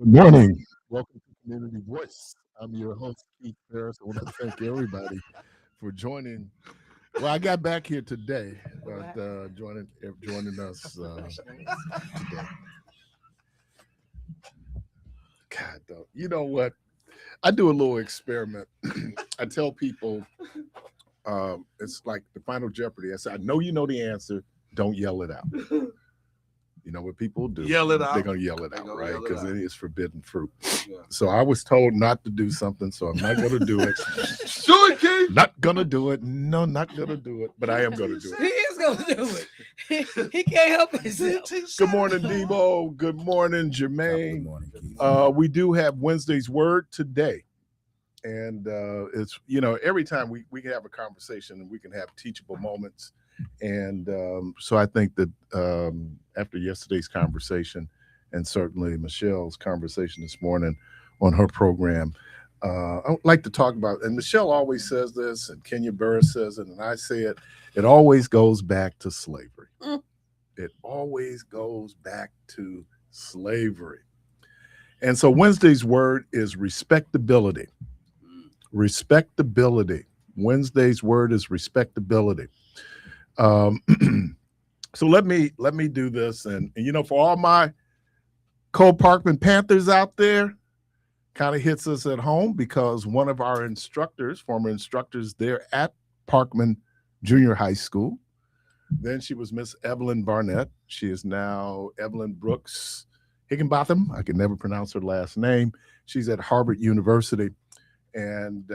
Good morning. Welcome to Community Voice. I'm your host, Keith Parris. I want to thank everybody for joining. Well, I got back here today, but joining us today. God, though, you know what? I do a little experiment. I tell people it's like the Final Jeopardy. I say, I know you know the answer. Don't yell it out. You know what people do? Yell it out. They're gonna yell it out, right? Because it is forbidden fruit. Yeah. So I was told not to do something, so I'm not gonna do it. Do it, Keith. Not gonna do it. No, not gonna do it. But I am gonna do He it. is gonna do it. He can't help himself. Good morning, Debo. Good morning, Jermaine. Good morning, Keith. We do have Wednesday's word today. And it's, every time we can have a conversation and we can have teachable moments. And so I think that after yesterday's conversation and certainly Michelle's conversation this morning on her program, I would like to talk about, and Michelle always says this, and Kenya Burris says it, and I say it, it always goes back to slavery. It always goes back to slavery. And so Wednesday's word is respectability. Respectability. Wednesday's word is respectability. So let me do this, and for all my Cole Parkman Panthers out there, kind of hits us at home because one of our instructors, former instructors there at Parkman Junior High School, then she was Miss Evelyn Barnett. She is now Evelyn Brooks Higginbotham. I can never pronounce her last name. She's at Harvard University, and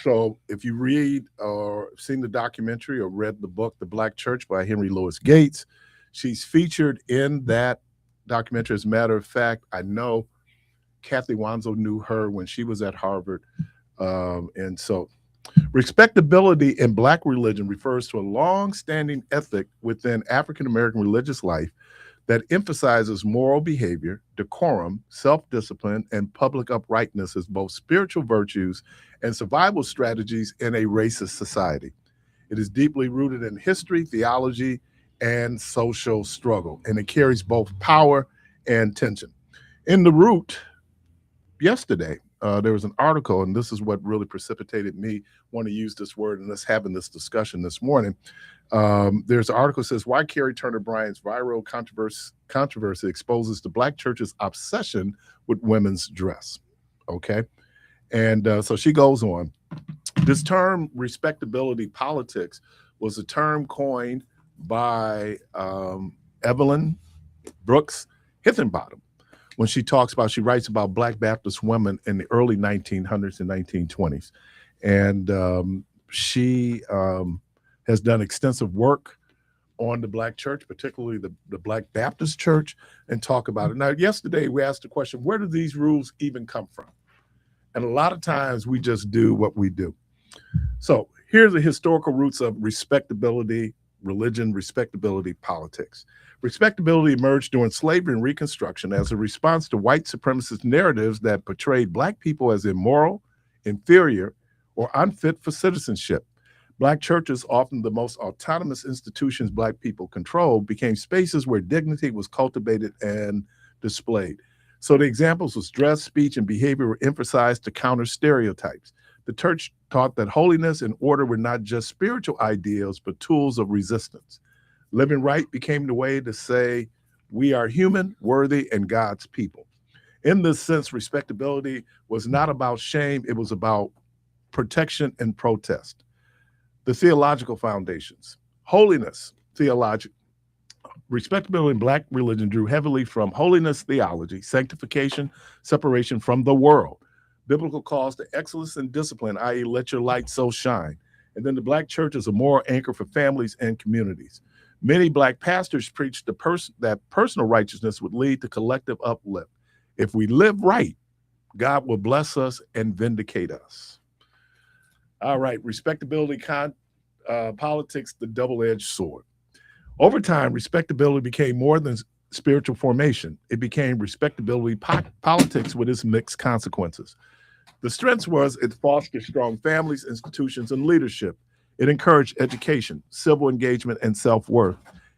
so if you read or seen the documentary or read the book, The Black Church by Henry Louis Gates, she's featured in that documentary. As a matter of fact, I know Kathy Wanzo knew her when she was at Harvard. And so respectability in Black religion refers to a long-standing ethic within African-American religious life that emphasizes moral behavior, decorum, self-discipline, and public uprightness as both spiritual virtues and survival strategies in a racist society. It is deeply rooted in history, theology, and social struggle, and it carries both power and tension. In the Root, yesterday, there was an article, and this is what really precipitated me want to use this word and us having this discussion this morning. There's an article that says, why Carrie Turner Bryant's viral controversy exposes the Black church's obsession with women's dress. Okay. And so she goes on. This term, respectability politics, was a term coined by Evelyn Brooks Higginbotham when she writes about Black Baptist women in the early 1900s and 1920s. And she has done extensive work on the Black church, particularly the Black Baptist church, and talk about it. Now, yesterday we asked the question, where do these rules even come from? And a lot of times we just do what we do. So here's the historical roots of respectability, religion, respectability, politics. Respectability emerged during slavery and Reconstruction as a response to white supremacist narratives that portrayed Black people as immoral, inferior, or unfit for citizenship. Black churches, often the most autonomous institutions Black people controlled, became spaces where dignity was cultivated and displayed. So the examples was dress, speech, and behavior were emphasized to counter stereotypes. The church taught that holiness and order were not just spiritual ideals, but tools of resistance. Living right became the way to say, we are human, worthy, and God's people. In this sense, respectability was not about shame, it was about protection and protest. The theological foundations. Holiness, theological. Respectability in Black religion drew heavily from holiness theology, sanctification, separation from the world, biblical calls to excellence and discipline, i.e. let your light so shine. And then the Black church is a moral anchor for families and communities. Many Black pastors preached that personal righteousness would lead to collective uplift. If we live right, God will bless us and vindicate us. All right, respectability, politics, the double-edged sword. Over time, respectability became more than spiritual formation. It became respectability politics with its mixed consequences. The strengths was it fostered strong families, institutions, and leadership. It encouraged education, civil engagement, and self-worth,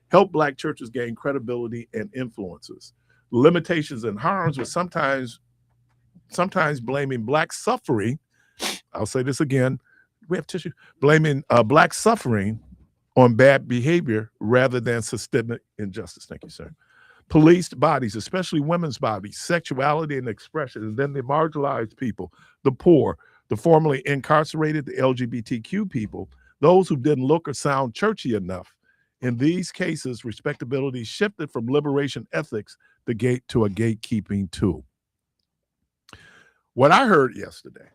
helped Black churches gain credibility and influences. limitations and harms was sometimes blaming Black suffering. I'll say this again. We have tissue. Blaming Black suffering on bad behavior rather than systemic injustice. Thank you, sir. Policed bodies, especially women's bodies, sexuality and expression, and then the marginalized people, the poor, the formerly incarcerated, the LGBTQ people, those who didn't look or sound churchy enough. In these cases, respectability shifted from liberation ethics to a gatekeeping tool. What I heard yesterday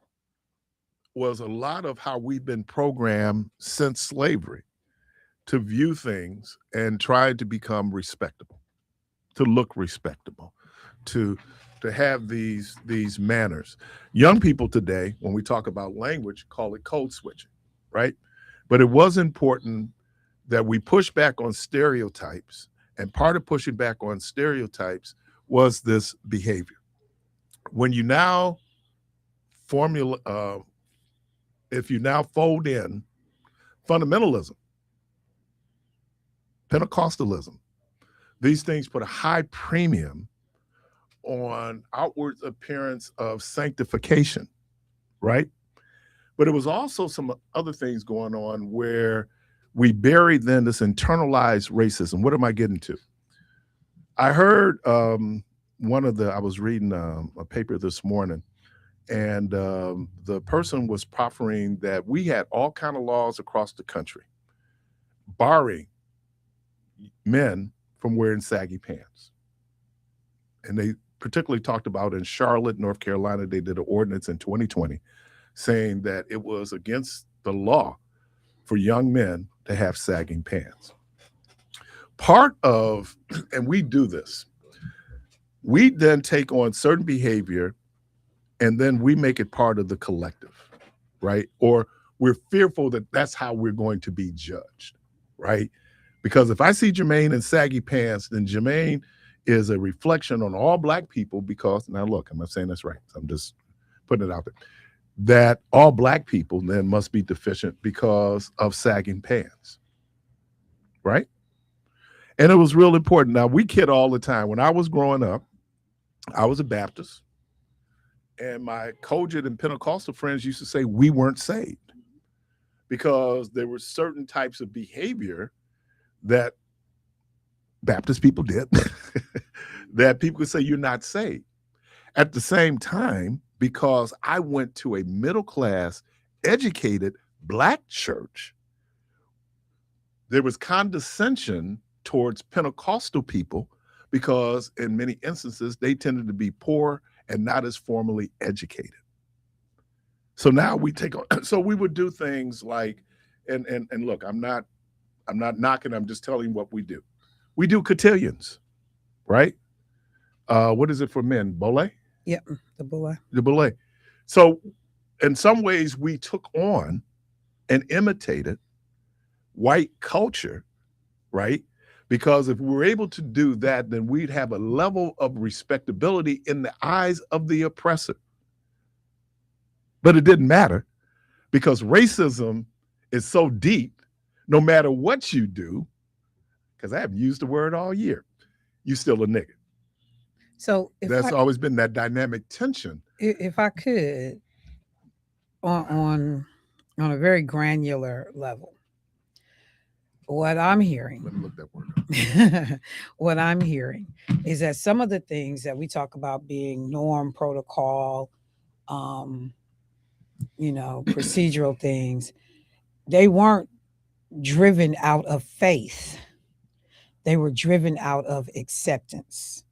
was a lot of how we've been programmed since slavery to view things and try to become respectable, to look respectable, to have these manners. Young people today, when we talk about language, call it code switching, right? But it was important that we push back on stereotypes, and part of pushing back on stereotypes was this behavior. When you now if you now fold in fundamentalism, Pentecostalism, these things put a high premium on outward appearance of sanctification, right? But it was also some other things going on where we buried then this internalized racism. What am I getting to? I heard I was reading a paper this morning, and the person was proffering that we had all kind of laws across the country barring men from wearing saggy pants. And they particularly talked about in Charlotte, North Carolina, they did an ordinance in 2020 saying that it was against the law for young men to have sagging pants. Part of, and we do this, we then take on certain behavior and then we make it part of the collective, right? Or we're fearful that that's how we're going to be judged, right? Because if I see Jermaine in saggy pants, then Jermaine is a reflection on all Black people because, now look, I'm not saying that's right. I'm just putting it out there, that all Black people then must be deficient because of sagging pants, right? And it was real important. Now, we kid all the time. When I was growing up, I was a Baptist, and my Kojic and Pentecostal friends used to say we weren't saved because there were certain types of behavior that Baptist people did that people could say you're not saved. At the same time, because I went to a middle-class, educated Black church, there was condescension towards Pentecostal people because in many instances, they tended to be poor and not as formally educated. So now we take on, so we would do things like, and look, I'm not knocking, I'm just telling you what we do. We do cotillions, right? What is it for men? Bolet? Yeah, the bolet. The bolet. So in some ways we took on and imitated white culture, right? Because if we were able to do that, then we'd have a level of respectability in the eyes of the oppressor. But it didn't matter because racism is so deep, no matter what you do, because I haven't used the word all year, you still a nigga. So that's always been that dynamic tension. If I could, on a very granular level, what I'm hearing, let me look that word up. What I'm hearing is that some of the things that we talk about being norm, protocol, procedural things, they weren't driven out of faith. They were driven out of acceptance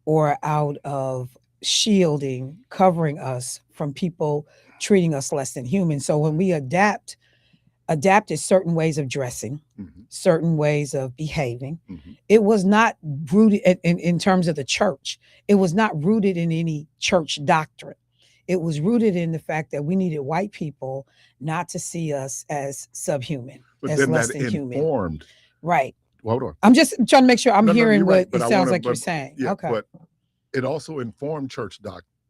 or out of shielding, covering us from people treating us less than human. So when we adapted certain ways of dressing, certain ways of behaving, it was not rooted in terms of the church. It was not rooted in any church doctrine. It was rooted in the fact that we needed white people not to see us as subhuman, but as then less that than human. Informed. Right. Well, hold on. I'm just trying to make sure I'm hearing right, what it sounds like you're saying. Yeah, okay. But it also informed church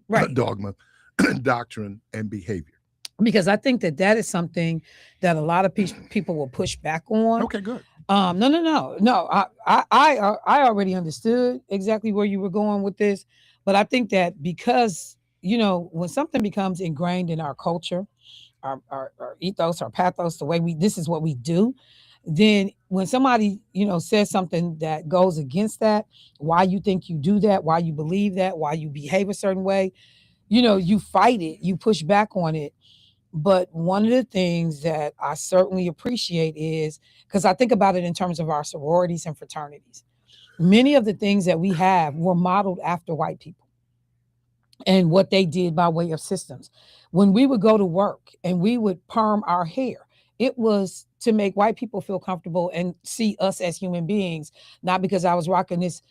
right. dogma, doctrine, and behavior. Because I think that is something that a lot of people will push back on. Okay, good. No. I already understood exactly where you were going with this, but I think that because when something becomes ingrained in our culture, our ethos, our pathos, the way this is what we do, then when somebody says something that goes against that, why you think you do that, why you believe that, why you behave a certain way, you fight it, you push back on it. But one of the things that I certainly appreciate is because I think about it in terms of our sororities and fraternities. Many of the things that we have were modeled after white people and what they did by way of systems. When we would go to work and we would perm our hair, it was to make white people feel comfortable and see us as human beings, not because I was rocking this,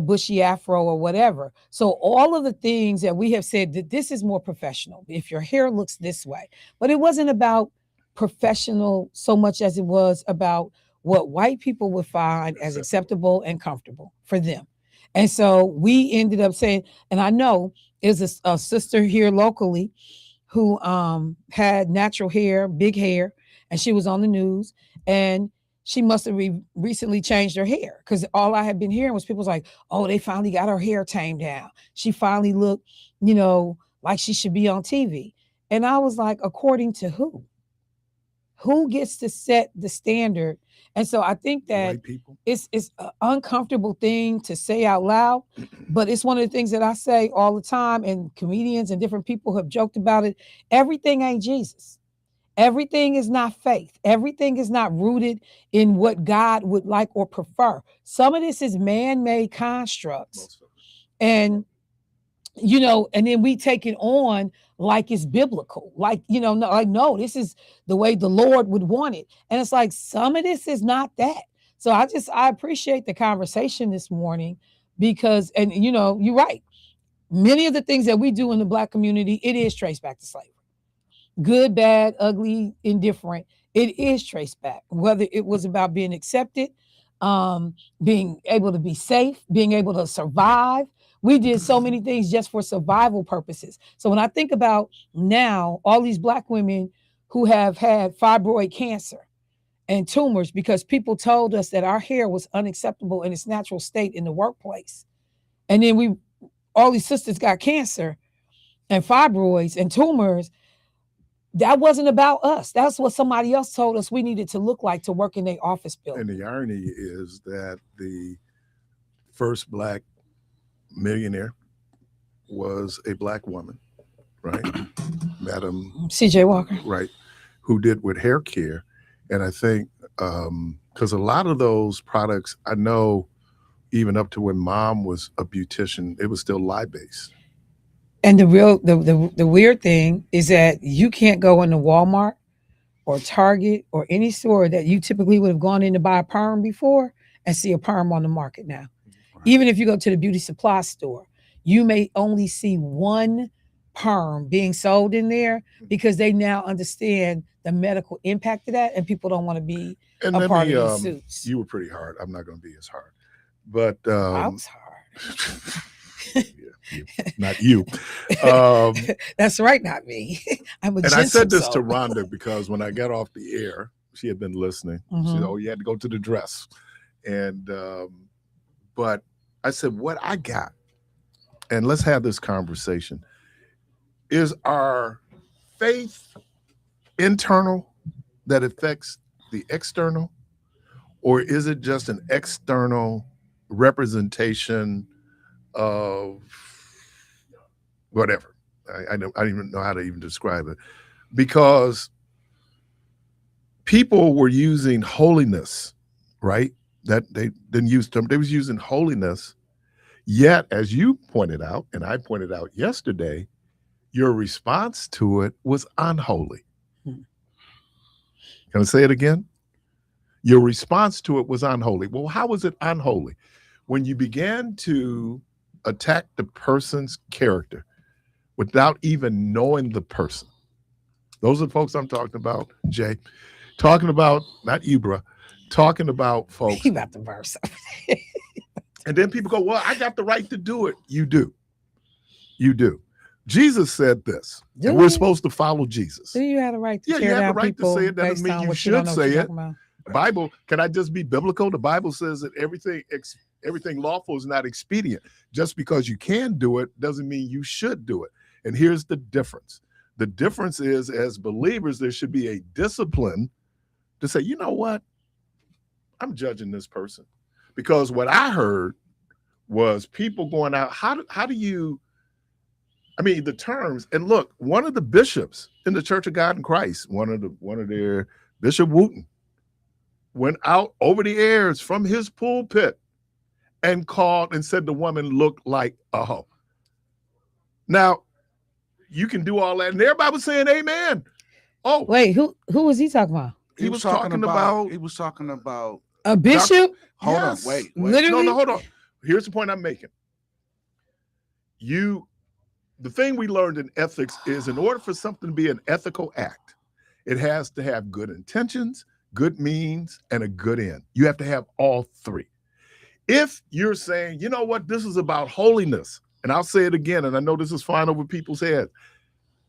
bushy afro or whatever. So all of the things that we have said that this is more professional if your hair looks this way, but it wasn't about professional so much as it was about what white people would find as acceptable and comfortable for them. And so we ended up saying, and I know is a sister here locally who had natural hair, big hair, and she was on the news, and she must have recently changed her hair because all I had been hearing was people was like, oh, they finally got her hair tamed down. She finally looked, like she should be on TV. And I was like, according to who? Who gets to set the standard? And so I think that it's an uncomfortable thing to say out loud, but it's one of the things that I say all the time, and comedians and different people have joked about it. Everything ain't Jesus. Everything is not faith. Everything is not rooted in what God would like or prefer. Some of this is man-made constructs. And and then we take it on like it's biblical, no, this is the way the Lord would want it. And it's like, some of this is not that. So I appreciate the conversation this morning because, and you're right. Many of the things that we do in the Black community, it is traced back to slavery. Good, bad, ugly, indifferent. It is traced back, whether it was about being accepted, being able to be safe, being able to survive. We did so many things just for survival purposes. So when I think about now, all these Black women who have had fibroid cancer and tumors because people told us that our hair was unacceptable in its natural state in the workplace. And then all these sisters got cancer and fibroids and tumors. That wasn't about us. That's what somebody else told us we needed to look like to work in their office building. And the irony is that the first Black millionaire was a Black woman, right? Madam C.J. Walker. Right, who did with hair care. And I think because a lot of those products, I know even up to when Mom was a beautician, it was still lye-based. And the weird thing is that you can't go into Walmart or Target or any store that you typically would have gone in to buy a perm before and see a perm on the market now. Right. Even if you go to the beauty supply store, you may only see one perm being sold in there because they now understand the medical impact of that, and people don't want to be a part of these suits. You were pretty hard. I'm not going to be as hard, but I was hard. Yeah, not you. That's right, not me. I'm a and I said this soul. to Rhonda because when I got off the air, she had been listening. She said, "Oh, you had to go to the dress," and but I said, "What I got," and let's have this conversation. Is our faith internal that affects the external, or is it just an external representation of whatever? I don't even know how to even describe it, because people were using holiness, right? That they didn't use them. They was using holiness. Yet, as you pointed out, and I pointed out yesterday, your response to it was unholy. Can I say it again? Your response to it was unholy. Well, how was it unholy? When you began to attack the person's character without even knowing the person. Those are the folks I'm talking about, Jay. Talking about, not you, bro. Talking about folks. You got the verse. And then people go, well, I got the right to do it. You do. You do. Jesus said this. And we're supposed to follow Jesus. Do you have the right to tear down people? Yeah, you have the right to say it. That doesn't mean you should say it. Bible, can I just be biblical? The Bible says that everything lawful is not expedient. Just because you can do it doesn't mean you should do it. And here's the difference. The difference is, as believers, there should be a discipline to say, you know what? I'm judging this person. Because what I heard was people going out, how do you, I mean, the terms, and look, one of the bishops in the Church of God in Christ, one of their Bishop Wooten, went out over the airs from his pulpit and called and said the woman looked like a hoe. Now, you can do all that, and everybody was saying amen. Oh, wait, who was he talking about? He was talking about A bishop? Hold yes. on, wait. Literally? No, hold on. Here's the point I'm making. The thing we learned in ethics is, in order for something to be an ethical act, it has to have good intentions, good means, and a good end. You have to have all three. If you're saying, you know what, this is about holiness, and I'll say it again, and I know this is flying over people's heads.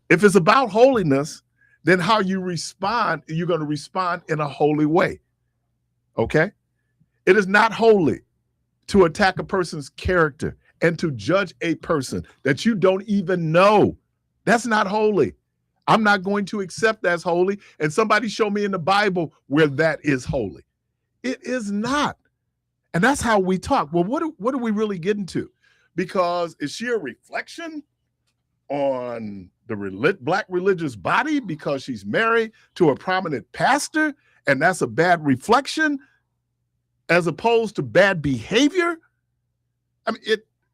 If it's about holiness, then how you respond, you're going to respond in a holy way. Okay? It is not holy to attack a person's character and to judge a person that you don't even know. That's not holy. I'm not going to accept that's holy. And somebody show me in the Bible where that is holy. It is not. And that's how we talk. Well, what are we really getting to? Because is she a reflection on the black religious body because she's married to a prominent pastor, and that's a bad reflection as opposed to bad behavior? I mean,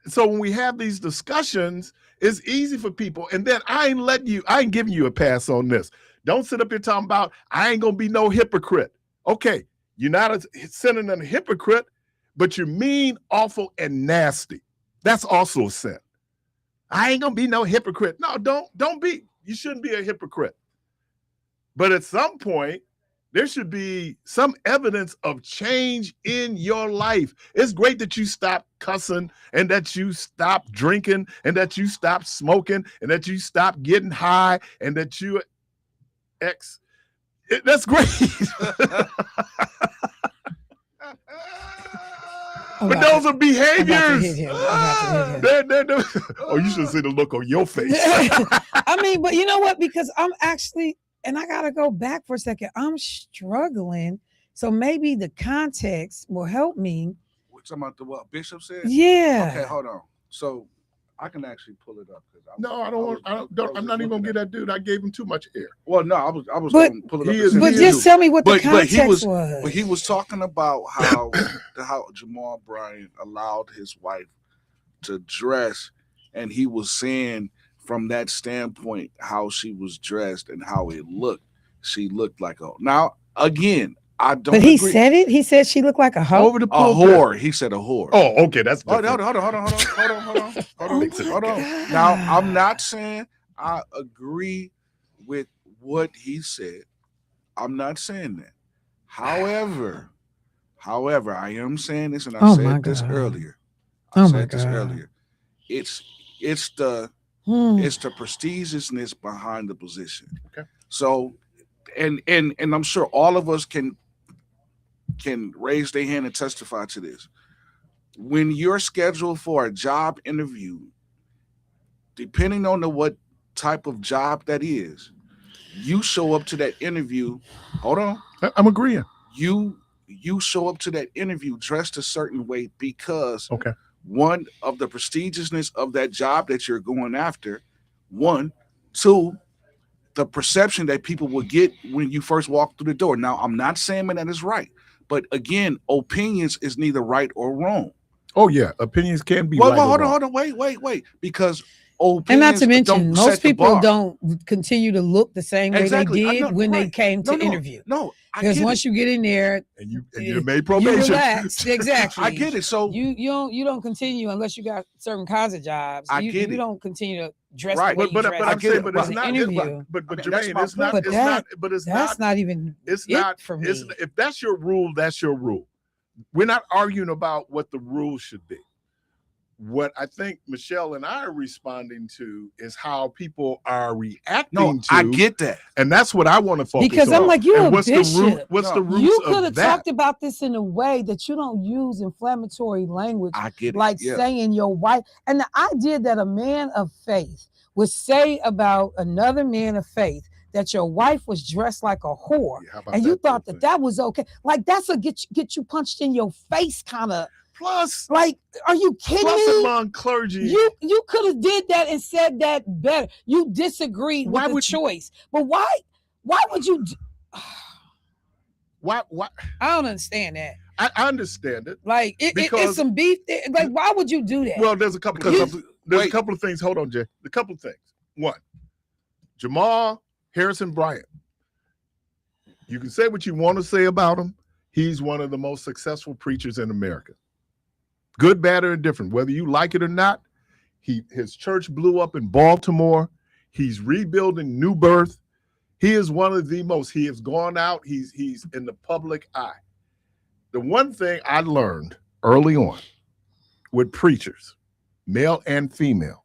so when we have these discussions, it's easy for people. And then I ain't giving you a pass on this. Don't sit up here talking about, I ain't gonna be no hypocrite. Okay, you're not a sinner and a hypocrite, but you're mean, awful, and nasty. That's also a sin. I ain't gonna be no hypocrite. No, don't be. You shouldn't be a hypocrite. But at some point, there should be some evidence of change in your life. It's great that you stop cussing and that you stop drinking and that you stop smoking and that you stop getting high and that you that's great. But those are behaviors. Oh, you should see the look on your face. I mean, but you know what? Because I'm actually, and I got to go back for a second. I'm struggling. So maybe the context will help me. We're talking about what Bishop said? Yeah. Okay, hold on. So I can actually pull it up. I'm not even going to get that dude. I gave him too much air. Well, no, I was going to pull it up. But just tell me what the context was. But he was talking about how Jamal Bryant allowed his wife to dress, and he was saying from that standpoint how she was dressed and how it looked. She looked like a. Now again, I don't. But he said it. He said she looked like a hoe. Over the whore. He said a whore. Oh, okay, that's different. Hold on. Now I'm not saying I agree with what he said. I'm not saying that. However, I am saying this, and I said this earlier. It's the prestigiousness behind the position. Okay. So, and I'm sure all of us can raise their hand and testify to this. When you're scheduled for a job interview, depending on what type of job that is, you show up to that interview. Hold on. I'm agreeing. You show up to that interview dressed a certain way because okay. One, of the prestigiousness of that job that you're going after. One, two, the perception that people will get when you first walk through the door. Now, I'm not saying that is right, but again, opinions is neither right or wrong. Oh yeah, opinions can be right. Hold on, wait, because and not to mention, most people don't continue to look the same way they did when they came to interview. No, because once you get in there and you made probation, you relax. Exactly. I get it. So you don't continue unless you got certain kinds of jobs. You don't continue to dress right. The way but I'm saying, but it's not. But Jermaine, it's not. It's not. But it's that's not even. It's not for me. If that's your rule, that's your rule. We're not arguing about what the rule should be. what I think Michelle and I are responding to is how people are reacting No, to. I get that. And that's what I want to focus Because on. I'm like, you're and a what's bishop. the root? What's No. the roots You could of have that? talked about this in a way that you don't use inflammatory language, I get it. like Yeah. saying your wife. And the idea that a man of faith would say about another man of faith that your wife was dressed like a whore, Yeah, how about and you that thought thing? that was okay. Like, that's a get you punched in your face kind of. Plus, Like, are you kidding me? among clergy, You could have did that and said that better. You disagreed Why with the would- choice, but why would you? why? I don't understand that. I understand it. Like, it's Because- some beef there. Like, why would you do that? Well, there's a couple. Because There's a wait. couple of things. Hold on, Jay. A couple of things. One, Jamal Harrison Bryant. You can say what you want to say about him. He's one of the most successful preachers in America. Good, bad, or indifferent, whether you like it or not. His church blew up in Baltimore. He's rebuilding New Birth. He is one of the most. He has gone out. He's in the public eye. The one thing I learned early on with preachers, male and female,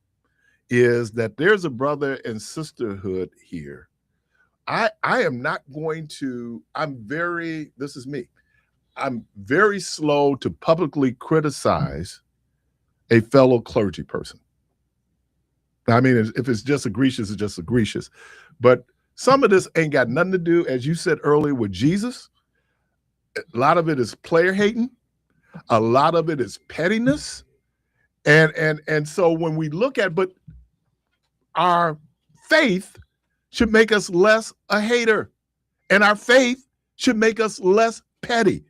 is that there's a brother and sisterhood here. I am not going to, this is me. I'm very slow to publicly criticize a fellow clergy person. I mean, if it's just egregious, it's just egregious. But some of this ain't got nothing to do, as you said earlier, with Jesus. A lot of it is player hating. A lot of it is pettiness. And so when we look at, but our faith should make us less a hater. And our faith should make us less petty.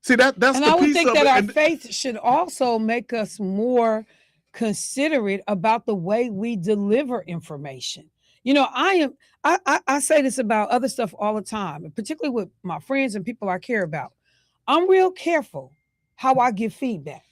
See, that's and the I would piece think of that it. our And faith should also make us more considerate about the way we deliver information. You know, I say this about other stuff all the time, and particularly with my friends and people I care about. I'm real careful how I give feedback.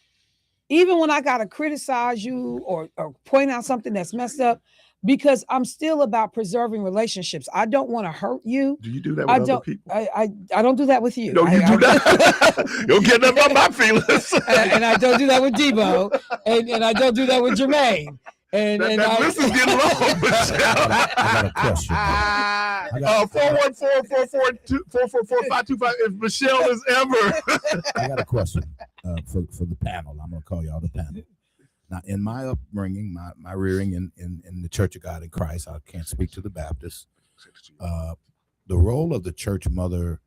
Even when I gotta criticize you or point out something that's messed up, because I'm still about preserving relationships. I don't want to hurt you. do you do that with I other don't. people? I don't do that with you. No, you do that. You don't get nothing about my feelings. and I don't do that with Debo, and I don't do that with Jermaine. And that list is getting long, Michelle. I got a question. I got, 414-442-444-525. If Michelle is ever. I got a question for the panel. I'm going to call y'all the panel. Now, in my upbringing, my rearing in the Church of God in Christ, I can't speak to the Baptists. The role of the church mother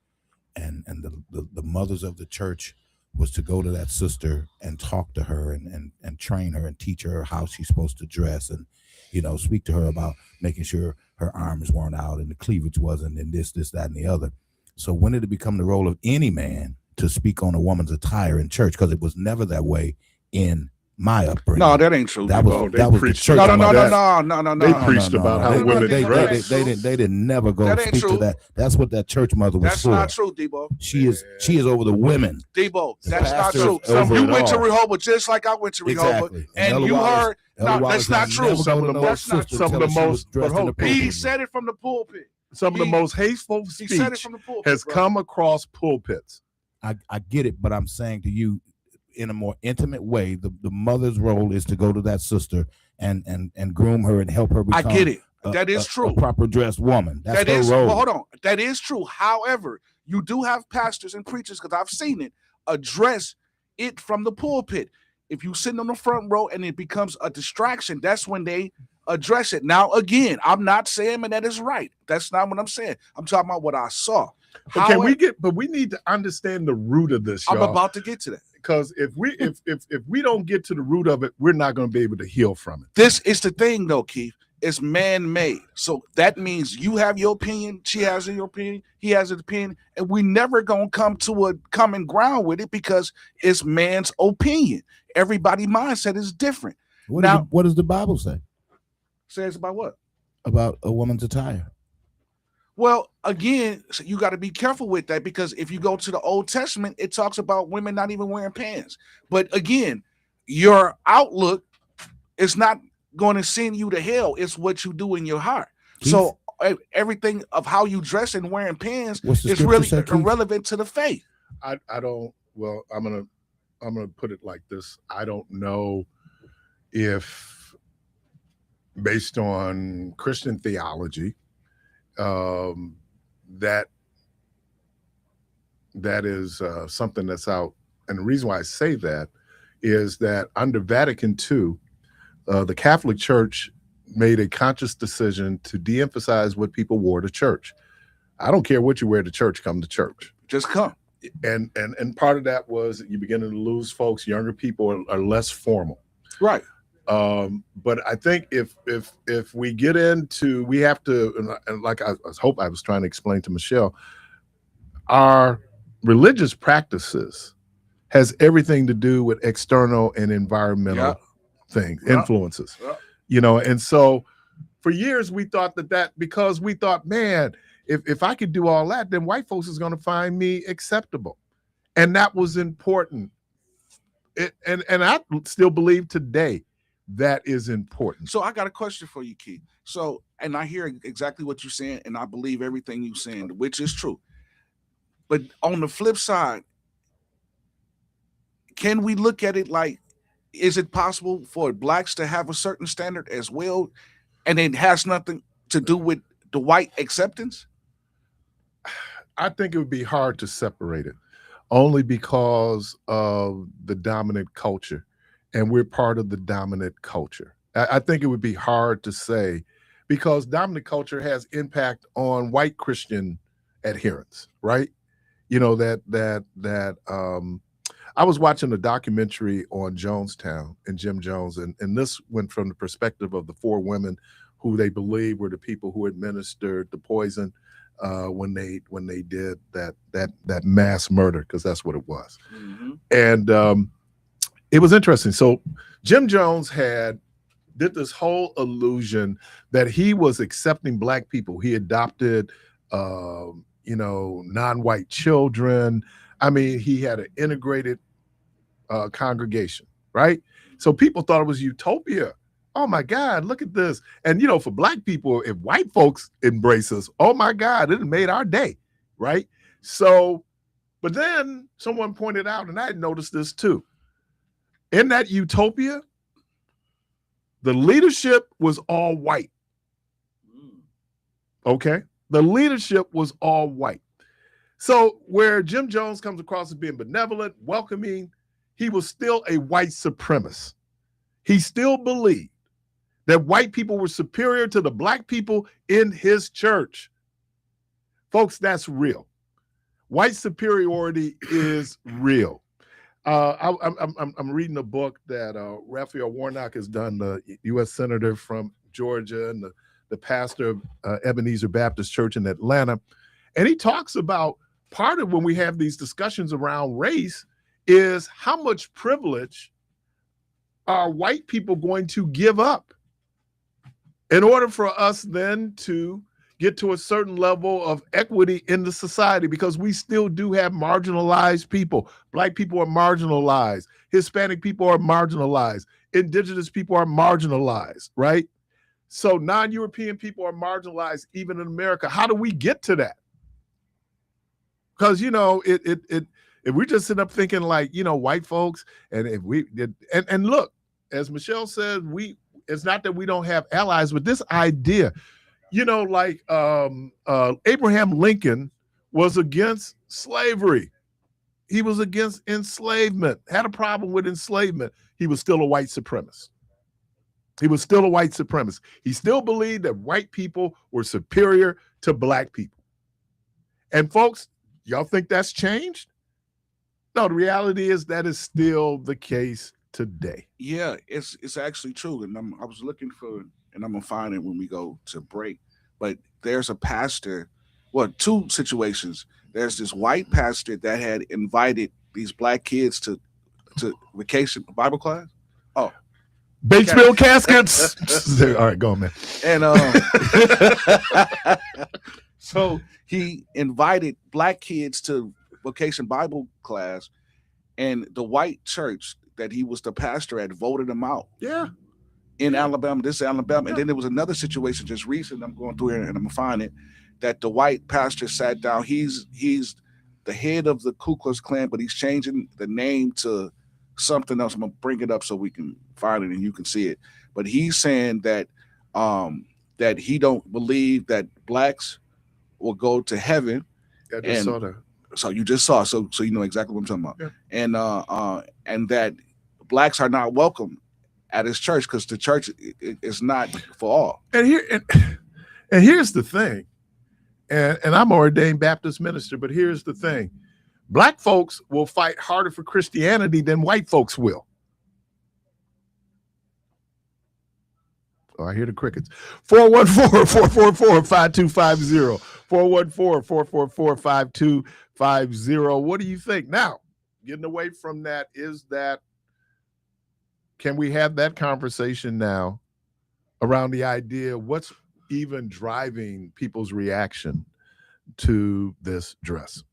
and the mothers of the church was to go to that sister and talk to her and train her and teach her how she's supposed to dress and, you know, speak to her about making sure her arms weren't out and the cleavage wasn't and this, that, and the other. So when did it become the role of any man to speak on a woman's attire in church? Because it was never that way in my upbringing. No, that ain't true. That Debo. was the preached church. No. mother. They preached about how women they dress. didn't never go That ain't speak to true. that. That's what that church mother was That's for. not true, Debo. She is over the women. Debo, The that's not pastor true. is over You it went to all. Rehoboth just like I went to Rehoboth, Exactly. and Ella you Wallace- heard. Ella No, Wallace that's not had true. never Some go of to the no most- sister some of till the she most- was dressed in the but He pulpit. said it from the pulpit. Some of the He- most hateful He said it speech from the pulpit. has bro. come across pulpits. I get it, but I'm saying to you, in a more intimate way, the mother's role is to go to that sister and groom her and help her I become get it. a- That is a true. proper dressed woman. That's That her is role. well, hold on. That is true. However, you do have pastors and preachers, because I've seen it, address it from the pulpit. If you sit on the front row and it becomes a distraction, that's when they address it. Now, again, I'm not saying that is right. That's not what I'm saying. I'm talking about what I saw. But we need to understand the root of this, I'm y'all. about to get to that. Because if we don't get to the root of it, we're not going to be able to heal from it. This is the thing, though, Keith. It's man-made. So that means you have your opinion, she has her opinion, he has his opinion, and we never gonna come to a common ground with it because it's man's opinion. Everybody's mindset is different. What does the Bible say Says about what? about a woman's attire? Well, again, so you got to be careful with that, because if you go to the Old Testament, it talks about women not even wearing pants. But again, your outlook is not going to send you to hell. It's what you do in your heart. Keith? So everything of how you dress and wearing pants What's the is scripture really say, Keith? irrelevant to the faith. I don't. Well, I'm gonna I'm going to put it like this. I don't know if, based on Christian theology, that is something that's out. And the reason why I say that is that under Vatican II, the Catholic Church made a conscious decision to de-emphasize what people wore to church. I don't care what you wear to church, come to church. Just come. And part of that was you're beginning to lose folks. Younger people are less formal. Right. But I think if we get into, we have to, and like I hope I was trying to explain to Michelle, our religious practices has everything to do with external and environmental things, influences, you know. And so for years we thought that because we thought, man, if I could do all that, then white folks is going to find me acceptable. And that was important. And I still believe today that is important. So I got a question for you, Keith. So, and I hear exactly what you're saying, and I believe everything you're saying, which is true. But on the flip side, can we look at it like, is it possible for blacks to have a certain standard as well, and it has nothing to do with the white acceptance? I think it would be hard to separate it, only because of the dominant culture, and we're part of the dominant culture. I think it would be hard to say, because dominant culture has impact on white Christian adherents, right? You know, I was watching a documentary on Jonestown and Jim Jones, and this went from the perspective of the 4 women who they believe were the people who administered the poison when they did that mass murder, because that's what it was. Mm-hmm. And it was interesting. So Jim Jones did this whole illusion that he was accepting black people. He adopted non-white children. I mean, he had an integrated congregation, right? So people thought it was utopia. Oh my God, look at this. And, you know, for black people, if white folks embrace us, oh my God, it made our day, right? So, but then someone pointed out, and I had noticed this too, in that utopia, the leadership was all white. Okay? The leadership was all white. So where Jim Jones comes across as being benevolent, welcoming, he was still a white supremacist. He still believed that white people were superior to the black people in his church. Folks, that's real. White superiority is real. I'm reading a book that Raphael Warnock has done, the U.S. Senator from Georgia and the pastor of Ebenezer Baptist Church in Atlanta. And he talks about part of when we have these discussions around race is how much privilege are white people going to give up in order for us then to get to a certain level of equity in the society, because we still do have marginalized people. Black people are marginalized. Hispanic people are marginalized. Indigenous people are marginalized, right? So non-European people are marginalized even in America. How do we get to that? Because, you know, if we just sit up thinking like, you know, white folks, and if we did, and look, as Michelle said, it's not that we don't have allies, but this idea, you know, like Abraham Lincoln was against slavery. He was against enslavement, had a problem with enslavement. He was still a white supremacist. He was still a white supremacist. He still believed that white people were superior to black people. And folks, y'all think that's changed? No, the reality is that is still the case today. Yeah, it's actually true. And I was looking for, and I'm gonna find it when we go to break. But there's a pastor, well, 2 situations. There's this white pastor that had invited these black kids to vacation Bible class. Oh, Batesville caskets. All right, go on, man. And so he invited black kids to vacation Bible class, and the white church that he was the pastor at voted him out. Yeah. In Alabama, this is Alabama. And then there was another situation just recent, I'm going through here and I'm gonna find it, that the white pastor sat down. He's the head of the Ku Klux Klan, but he's changing the name to something else. I'm gonna bring it up so we can find it and you can see it. But he's saying that he don't believe that blacks will go to heaven. I just And saw that. so you just saw, so you know exactly what I'm talking about. Yeah. And that blacks are not welcome at his church because the church is not for all. And here's the thing. And I'm an ordained Baptist minister, but here's the thing. Black folks will fight harder for Christianity than white folks will. Oh, I hear the crickets. 414-444-5250. 414-444-5250. What do you think? Now, getting away from that, can we have that conversation now around the idea what's even driving people's reaction to this dress?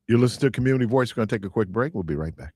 You're listening to Community Voice. We're going to take a quick break. We'll be right back.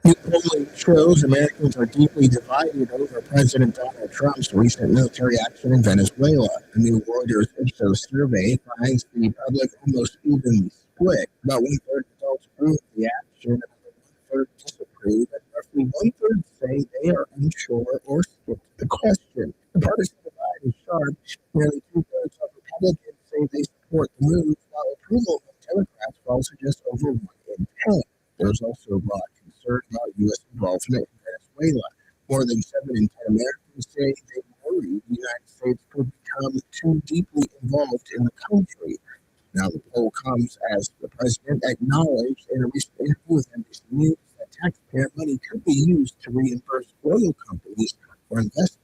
New polling shows Americans are deeply divided over President Donald Trump's recent military action in Venezuela. A new Reuters Ipsos survey finds the public almost evenly split. About one-third of adults approve of the action, and about one-third disapprove, and roughly one-third say they are unsure or skip the question. The partisan divide is sharp. Nearly two-thirds of Republicans say they support the move, while approval of Democrats falls to just over 1 in 10. There's also broad concern about U.S. involvement in Venezuela. More than 7 in 10 Americans say they worry the United States could become too deeply involved in the country. Now, the poll comes as the president acknowledged in a recent interview with NBC News that taxpayer money could be used to reimburse oil companies for investment.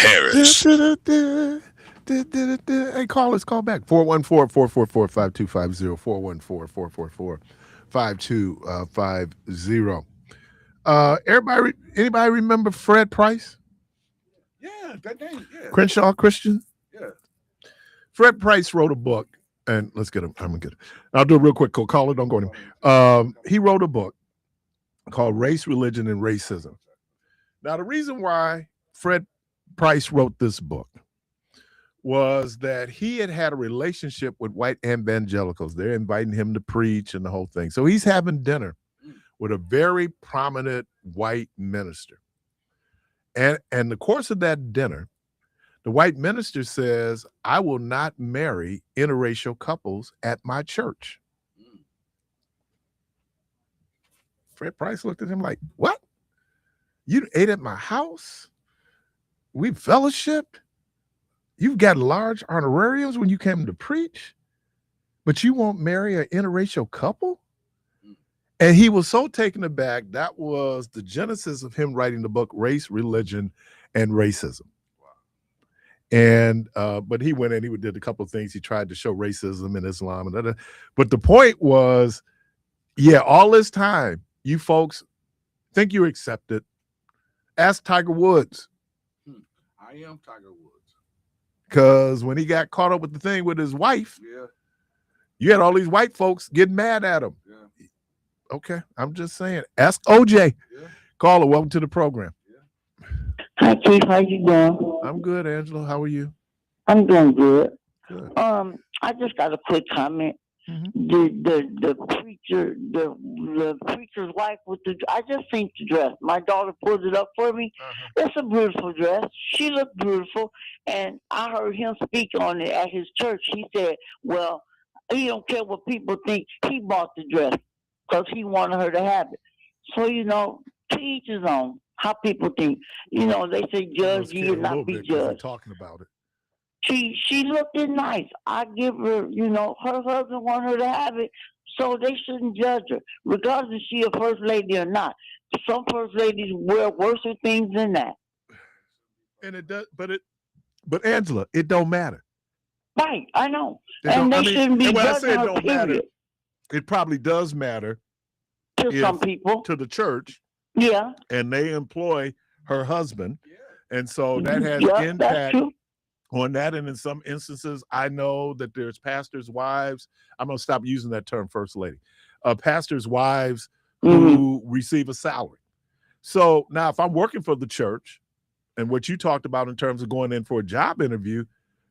Parris. Hey, call back. 414-444-5250. 414-444-5250. Anybody remember Fred Price? Yeah, that name. Yeah. Crenshaw Christian? Yeah. Fred Price wrote a book, and let's get him. I'm gonna get it. I'll do it real quick. Call it. Don't go anywhere. He wrote a book called Race, Religion, and Racism. Now, the reason why Fred Price wrote this book was that he had a relationship with white evangelicals. They're inviting him to preach and the whole thing. So he's having dinner with a very prominent white minister. And in the course of that dinner, the white minister says, I will not marry interracial couples at my church. Fred Price looked at him like, what? You ate at my house? We fellowshipped? You've got large honorariums when you came to preach, but you won't marry an interracial couple? And he was so taken aback. That was the genesis of him writing the book, Race, Religion, and Racism. And but he went in, he did a couple of things. He tried to show racism in Islam. But the point was, yeah, all this time, you folks think you're accepted. Ask Tiger Woods. I am Tiger Woods. Because when he got caught up with the thing with his wife, you had all these white folks getting mad at him. Yeah. Okay, I'm just saying. Ask OJ. Yeah. Caller, welcome to the program. Hi, Keith. How you doing? I'm good, Angela. How are you? I'm doing good. Good. I just got a quick comment. The preacher, the preacher's wife with I just seen the dress. My daughter pulled it up for me. It's a beautiful dress. She looked beautiful, and I heard him speak on it at his church. He said, "Well, he don't care what people think. He bought the dress because he wanted her to have it." So to each his own. How people think. They say judge ye and not be judged. Talking about it. She looked nice. I give her, her husband wanted her to have it, so they shouldn't judge her, regardless if she a first lady or not. Some first ladies wear worse things than that. And it does, but Angela, it don't matter. Right, I know. And they shouldn't be when I judging say it her, don't period. matter, it probably does matter To some people. to the church. Yeah. And they employ her husband. And so that has That's impact true. on that. And in some instances, I know that there's pastors' wives. I'm going to stop using that term, first lady. Pastors' wives who receive a salary. So now if I'm working for the church, and what you talked about in terms of going in for a job interview,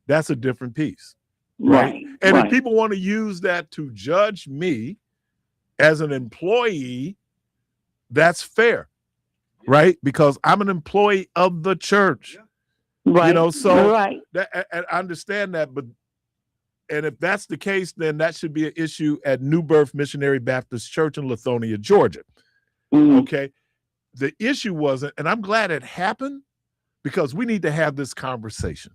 that's a different piece. Right. And if people want to use that to judge me as an employee, that's fair. Right? Because I'm an employee of the church. Right. That, I understand that, and if that's the case, then that should be an issue at New Birth Missionary Baptist Church in Lithonia, Georgia. Okay. The issue wasn't, and I'm glad it happened, because we need to have this conversation.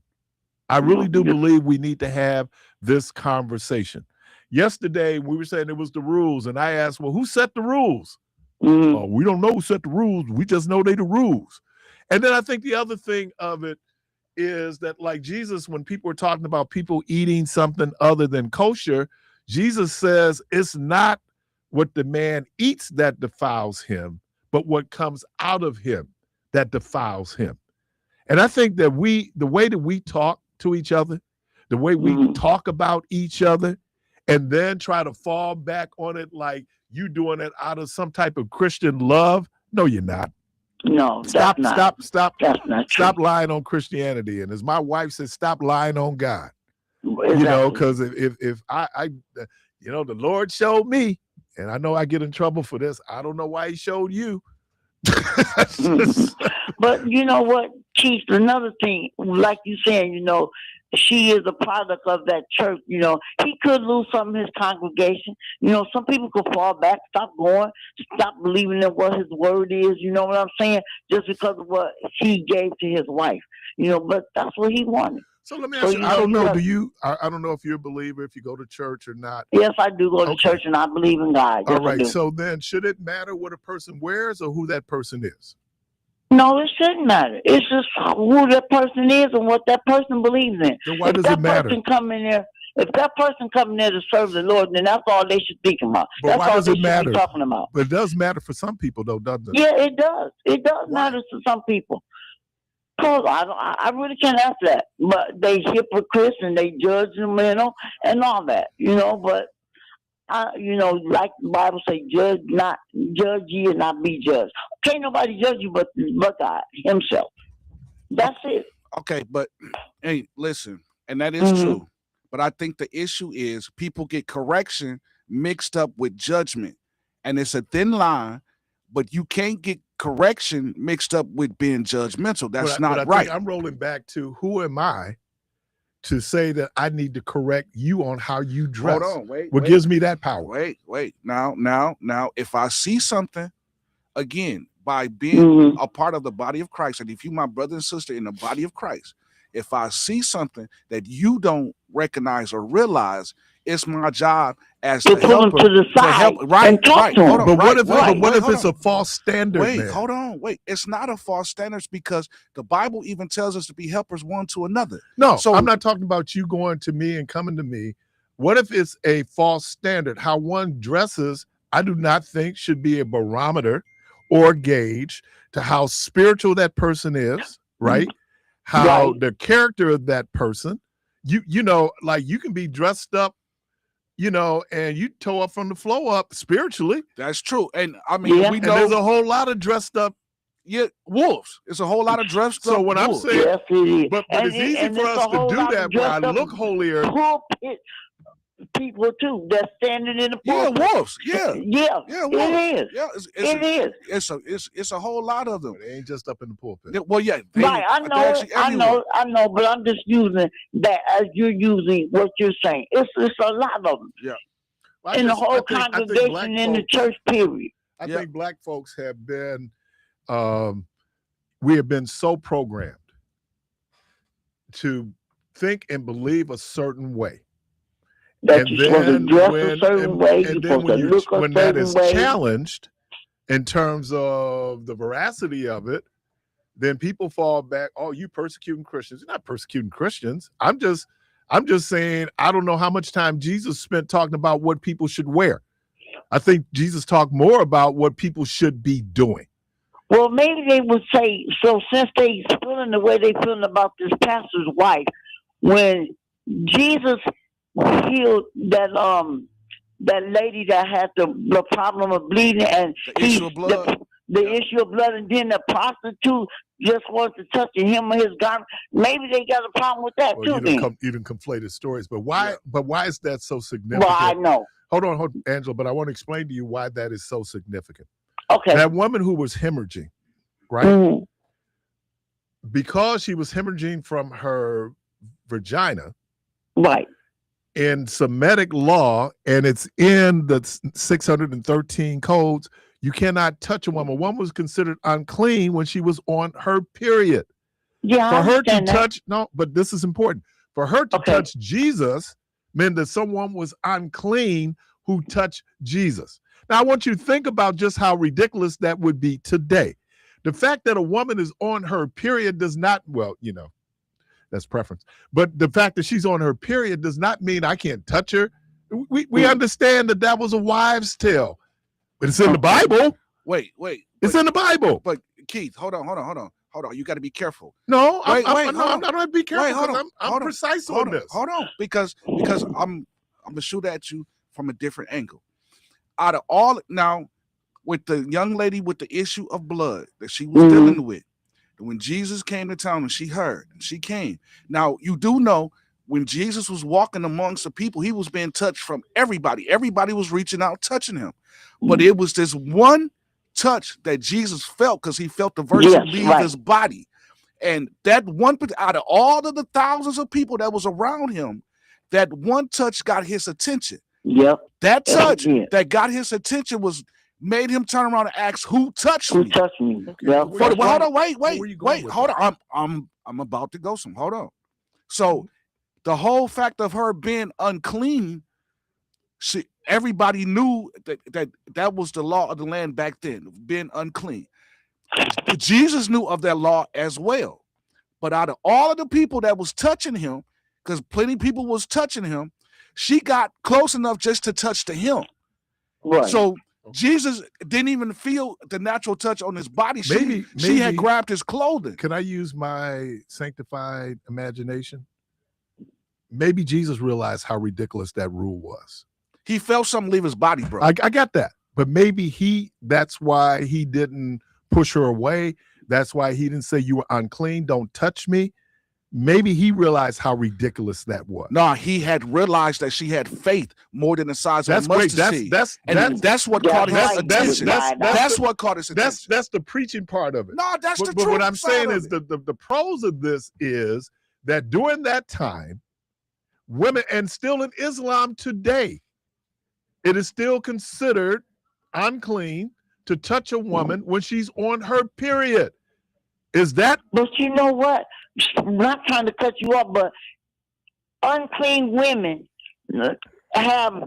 I really do believe we need to have this conversation. Yesterday, we were saying it was the rules, and I asked, well, who set the rules? We don't know who set the rules. We just know they the rules. And then I think the other thing of it is that, like Jesus, when people are talking about people eating something other than kosher, Jesus says it's not what the man eats that defiles him, but what comes out of him that defiles him. And I think that the way that we talk to each other, the way we talk about each other, and then try to fall back on it like you doing it out of some type of Christian love. No, you're not. No, stop Stop lying on Christianity. And as my wife says, stop lying on God. Exactly. Because if I the Lord showed me, and I know I get in trouble for this. I don't know why he showed you. But you know what, Chief, another thing, like you saying, she is a product of that church. He could lose some of his congregation. Some people could fall back, stop going, stop believing in what his word is. You know what I'm saying? Just because of what he gave to his wife. But that's what he wanted. So let me ask you, I don't know, I don't know if you're a believer, if you go to church or not. Yes, I do go to church, and I believe in God. Yes, all right, so then should it matter what a person wears or who that person is? No, it shouldn't matter. It's just who that person is and what that person believes in. Then why If does that it matter? person come in there, if that person come in there to serve the Lord, then that's all they should think about. But That's why all does they it should matter? be talking about. But it does matter for some people, though, doesn't it? Yeah, it does. It does Why? matter to some people. Cause I really can't answer that. But they hypocrites and they judge them, and all that, But like the Bible say, judge ye and not be judged. Can't nobody judge you but God Himself. That's it. Okay, but hey, listen, and that is true. But I think the issue is people get correction mixed up with judgment. And it's a thin line, but you can't get correction mixed up with being judgmental. That's not but I right. think I'm rolling back to who am I to say that I need to correct you on how you dress? Hold on, wait. What gives me that power? Wait. Now, if I see something, again, by being a part of the body of Christ, and if you, my brother and sister in the body of Christ, if I see something that you don't recognize or realize, it's my job as to the pull them helper to the to side help. Right, and talk right. to Hold them. on, But what if, right, what if hold it's on. a false standard? Wait, then? hold on. Wait, it's not a false standard because the Bible even tells us to be helpers one to another. No, So I'm not talking about you going to me and coming to me. What if it's a false standard? How one dresses, I do not think should be a barometer or gauge to how spiritual that person is, right? How Right. the character of that person. You know, like you can be dressed up, and you toe up from the floor up spiritually. that's true. And I mean, Yeah. we And know there's a whole lot of dressed up. wolves. It's a whole lot of dressed So up when I'm wolves. saying, Yes, it is. but And it's easy and for it's us a to whole do lot of that where I dressed up look holier. pulpit people too that's standing in the Yeah, pulpit. wolves. Yeah, Yeah, wolves. it is. Yeah, it's a whole lot of them. But they ain't just up in the pulpit. Yeah, well, yeah, Right, I know they're it. actually everywhere. I know, but I'm just using that as you're using what you're saying. It's a lot of them Yeah. Well, I in the just- I whole think- I think congregation black in the folks- church. Period. I Yeah. think black folks have been, we have been so programmed to think and believe a certain way. That you're supposed to dress a certain way. You're and then supposed to look a when that certain is way. challenged in terms of the veracity of it, then people fall back. Oh, you persecuting Christians? You're not persecuting Christians. I'm just saying I don't know how much time Jesus spent talking about what people should wear. I think Jesus talked more about what people should be doing. Well, maybe they would say, so since they feeling the way they feeling about this pastor's wife, when Jesus healed that lady that had the problem of bleeding and The issue of blood. the issue of blood, and then the prostitute just wants to touch him or his garment. Maybe they got a problem with that Well, too. you didn't conflated stories, but why? Yeah. But why is that so significant? Well, I know. Hold on, Angela, but I want to explain to you why that is so significant. Okay. That woman who was hemorrhaging, right? Mhm. Because she was hemorrhaging from her vagina, Right. in Semitic law, and it's in the 613 codes, you cannot touch a woman. A woman was considered unclean when she was on her period. Yeah, For I her to understand that. touch, no, but this is important. For her to Okay. touch Jesus meant that someone was unclean who touched Jesus. Now, I want you to think about just how ridiculous that would be today. The fact that a woman is on her period does not, well, that's preference. But the fact that she's on her period does not mean I can't touch her. We understand that was a wives' tale, but it's in the Bible. Wait. It's in the Bible. But Keith, hold on. You got to be careful. No, Wait, I'm hold on. not going to be careful hold because on, I'm hold on, precise on this. Hold on, because I'm gonna shoot at you from a different angle. Out of all now, with the young lady with the issue of blood that she was dealing with, when Jesus came to town and she heard, and she came. Now you do know when Jesus was walking amongst the people, he was being touched from everybody. Everybody was reaching out, touching him, but it was this one touch that Jesus felt because he felt the virtue leave his body. And that one, out of all of the thousands of people that was around him, that one touch got his attention. Yep. That touch that got his attention made him turn around and ask, "Who touched me?" Who touched me? Okay. Yep. Where you Hold going? on, wait, Where you going with hold that? on. I'm about to go some. Hold on. So the whole fact of her being unclean, everybody knew that was the law of the land back then, being unclean. Jesus knew of that law as well. But out of all of the people that was touching him, because plenty of people was touching him, she got close enough just to touch the hem. Right. So Jesus didn't even feel the natural touch on his body. Maybe She had grabbed his clothing. Can I use my sanctified imagination? Maybe Jesus realized how ridiculous that rule was. He felt something leave his body, bro. I got that. But maybe that's why he didn't push her away. That's why he didn't say, you were unclean, don't touch me. Maybe he realized how ridiculous that was. No, he had realized that she had faith more than the size of a mustard seed. That's what caught his attention. That's what caught his attention. That's the preaching part of it. No, that's the truth. But what I'm saying is the pros of this is that during that time, women, and still in Islam today, it is still considered unclean to touch a woman when she's on her period. Is that? But you know what? I'm not trying to cut you off, but unclean women have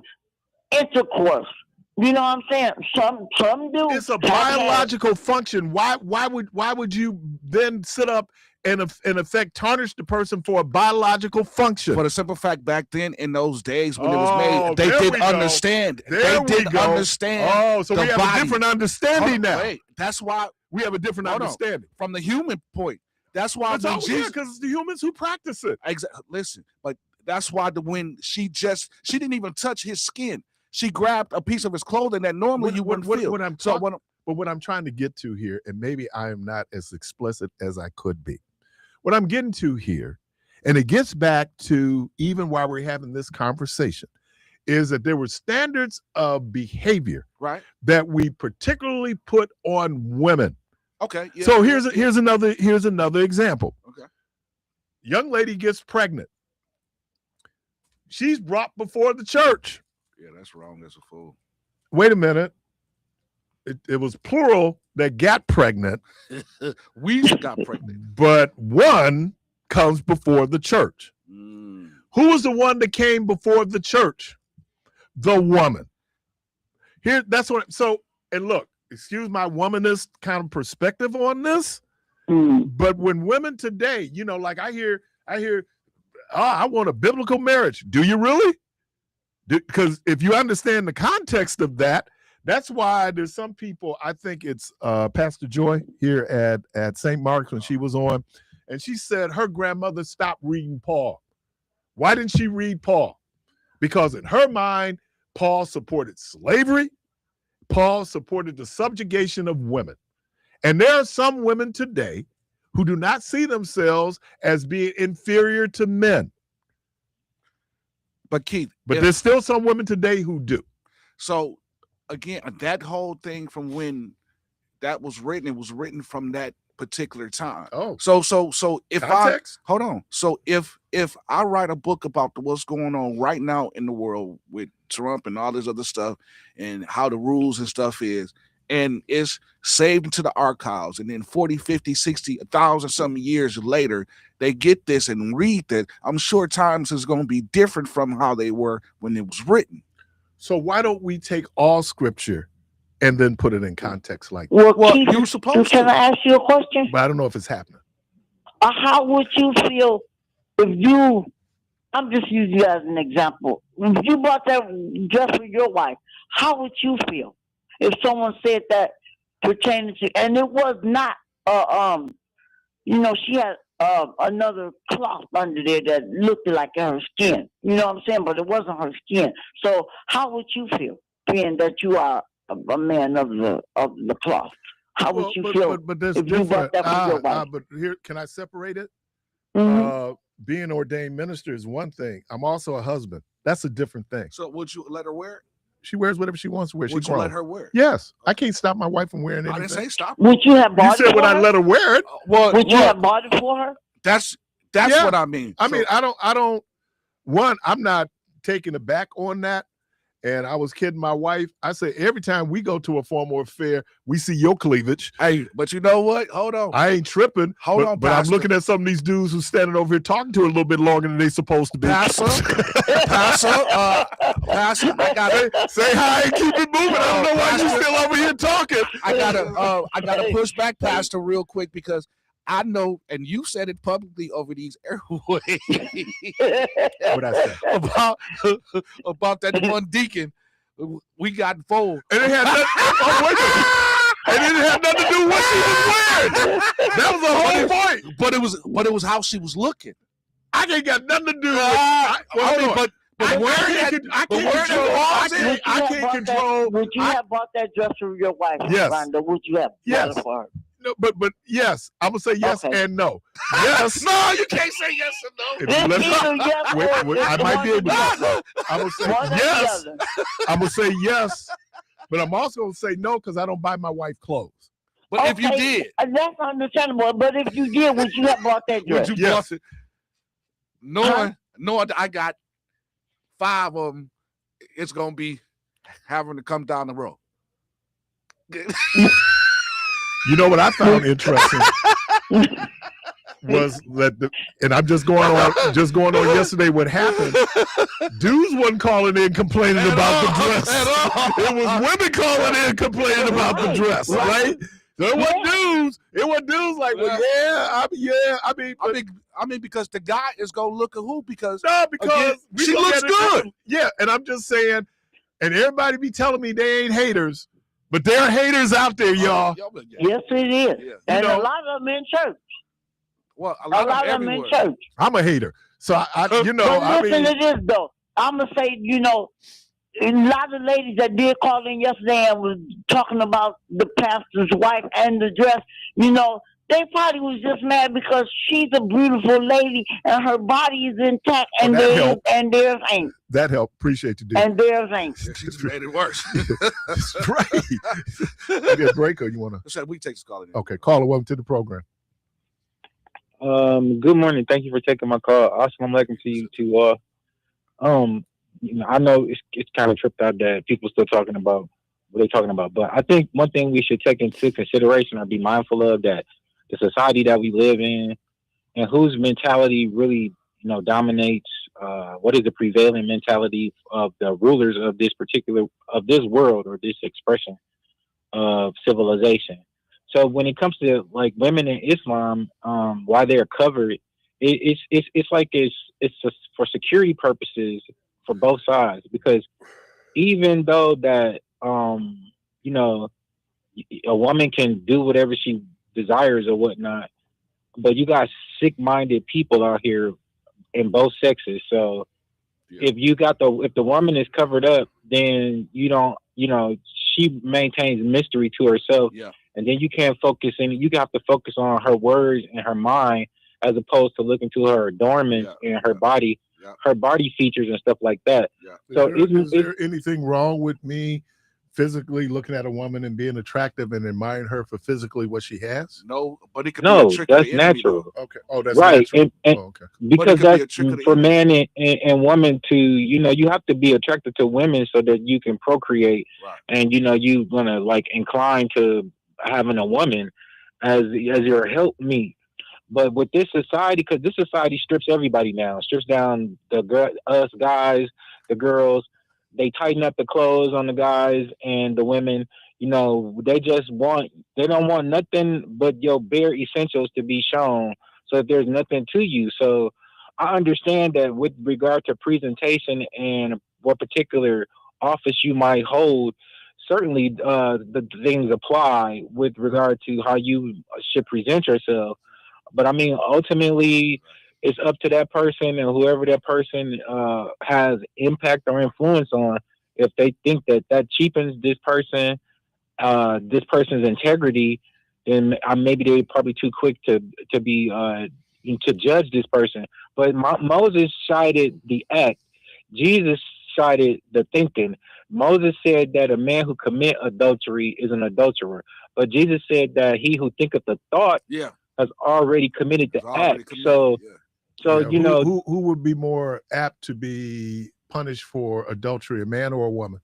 intercourse. You know what I'm saying? Some do. It's a biological function. Why would you then sit up and in effect tarnish the person for a biological function? For the simple fact, back then in those days when it was made, they didn't understand. They didn't understand. Oh, so we have a different understanding now. Wait, that's why we have a different understanding from the human point. That's why because it's the humans who practice it. Exactly. Listen, but that's why when she didn't even touch his skin. She grabbed a piece of his clothing that normally you wouldn't feel. But what I'm trying to get to here, and maybe I am not as explicit as I could be. What I'm getting to here, and it gets back to even while we're having this conversation, is that there were standards of behavior, right, that we particularly put on women. Okay. Yeah, so here's another example. Okay. Young lady gets pregnant. She's brought before the church. Yeah, that's wrong as a fool. Wait a minute. It was plural that got pregnant. We got pregnant. But one comes before the church. Who was the one that came before the church? The woman. And look, excuse my womanist kind of perspective on this, but when women today, like I hear, I want a biblical marriage. Do you really? Because if you understand the context of that, that's why there's some people, I think it's Pastor Joy here at St. Mark's when she was on, and she said her grandmother stopped reading Paul. Why didn't she read Paul? Because in her mind, Paul supported slavery. Paul supported the subjugation of women. And there are some women today who do not see themselves as being inferior to men. But Keith, there's still some women today who do. So again, that whole thing from when that was written, it was written from that particular time. Oh, so if context? if I write a book about what's going on right now in the world with Trump and all this other stuff and how the rules and stuff is, and it's saved into the archives, and then 40, 50, 60, 1,000 some years later, they get this and read that, I'm sure times is going to be different from how they were when it was written. So why don't we take all scripture and then put it in context like that? Well, Keith, you're supposed to. Can I ask you a question? But I don't know if it's happening. How would you feel if I'm just using you as an example. If you bought that dress for your wife, how would you feel if someone said that pertaining to, and it was not, she had another cloth under there that looked like her skin. You know what I'm saying? But it wasn't her skin. So how would you feel, being that you are a man of the cloth? How would you feel if you bought that for your wife? But here, can I separate it? Mm-hmm. Being an ordained minister is one thing. I'm also a husband. That's a different thing. So would you let her wear it? She wears whatever she wants to wear. Would you let her wear it? Yes. I can't stop my wife from wearing anything. I didn't say stop. Would you have bought it for her? You said would I let her wear it? Would you have bought it for her? That's what I mean. I mean, I don't. One, I'm not taking it back on that. And I was kidding my wife. I said, every time we go to a formal affair, we see your cleavage. Hey, but you know what? Hold on. I ain't tripping. Hold on, but I'm Pastor. looking at some of these dudes who's standing over here talking to her a little bit longer than they supposed to be. Pastor, Pastor, I gotta say hi and keep it moving. I don't know why you still over here talking. I gotta push back, Pastor, real quick, because I know, and you said it publicly over these airways What I said about that one deacon. We got full, and it had nothing to do with what she was wearing. That was the whole point. But it was how she was looking. I ain't got nothing to do with. I can't control. Would you have bought that dress for your wife, Yes. Rhonda? Would you have bought it for her? No, but yes, I'm gonna say yes and no. Yes, no, you can't say yes or no. I might be able to. I'm gonna say yes. I'm gonna say yes, but I'm also gonna say no because I don't buy my wife clothes. But if you did, that's understandable. But if you did, would you have bought that dress? Would you bought it? Knowing I got 5 of them, it's gonna be having to come down the road. You know what I found interesting was that, and I'm just going on yesterday. What happened? Dudes wasn't calling in complaining about the dress. It was women calling in complaining about the dress, right? So it wasn't dudes. It was dudes like, well, I mean, because the guy is gonna look at who because again, she looks good. Yeah, and I'm just saying, and everybody be telling me they ain't haters. But there are haters out there, y'all. Yes, it is. Yeah. And a lot of them in church. Well, a lot of them in church. I'm a hater. So, but listen to this, though. I'm going to say, a lot of ladies that did call in yesterday and was talking about the pastor's wife and the dress, they probably was just mad because she's a beautiful lady and her body is intact and theirs ain't. That helped. Appreciate you, dude. And theirs ain't. She just made it worse. That's right. You get a break or you want to? We take this call. Okay, caller, welcome to the program. Good morning. Thank you for taking my call. Assalamu alaikum to you too. I know it's kind of tripped out that people still talking about what they're talking about, but I think one thing we should take into consideration or be mindful of that the society that we live in and whose mentality really, dominates, what is the prevailing mentality of the rulers of this world or this expression of civilization. So when it comes to like women in Islam, why they're covered, it's just for security purposes for both sides, because even though that, a woman can do whatever she desires or whatnot, but you got sick-minded people out here in both sexes. So if the woman is covered up, then she maintains mystery to herself. Yeah. And then you can't focus you have to focus on her words and her mind as opposed to looking to her adornments and her body, her body features and stuff like that. Yeah. So is there anything wrong with me physically looking at a woman and being attractive and admiring her for physically what she has? No, but it could be a trick that's of the natural. Enemy, okay. Oh, that's right. natural. And okay. Because that's for man and woman to, you have to be attracted to women so that you can procreate. Right. And, you're going to like incline to having a woman as your helpmeet. But with this society, because this society strips everybody down, strips down us guys, the girls. They tighten up the clothes on the guys and the women. They don't want nothing but your bare essentials to be shown. So if there's nothing to you. So I understand that with regard to presentation and what particular office you might hold, certainly the things apply with regard to how you should present yourself. But I mean, ultimately, it's up to that person and whoever that person has impact or influence on. If they think that cheapens this person's integrity, then maybe they're probably too quick to judge this person. But Moses cited the act. Jesus cited the thinking. Moses said that a man who commit adultery is an adulterer. But Jesus said that he who thinketh the thought has already committed the act. So who would be more apt to be punished for adultery, a man or a woman?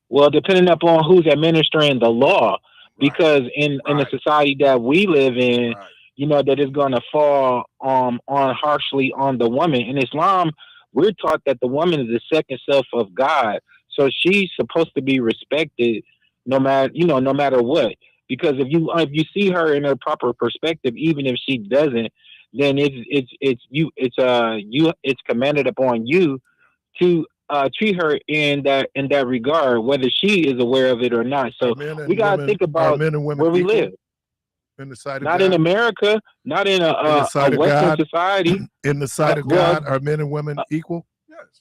Well, depending upon who's administering the law, Right. because in the Right. society that we live in, Right. you know, that is going to fall on harshly on the woman. In Islam, we're taught that the woman is the second self of God, so she's supposed to be respected, no matter what. Because if you see her in her proper perspective, even if she doesn't, then it's commanded upon you to treat her in that regard, whether she is aware of it or not. So we gotta think Are about men and women where we equal live. in the sight of Not God? in America, not in In the a sight of Western God? society. In the sight of Well, God, are men and women equal? Yes.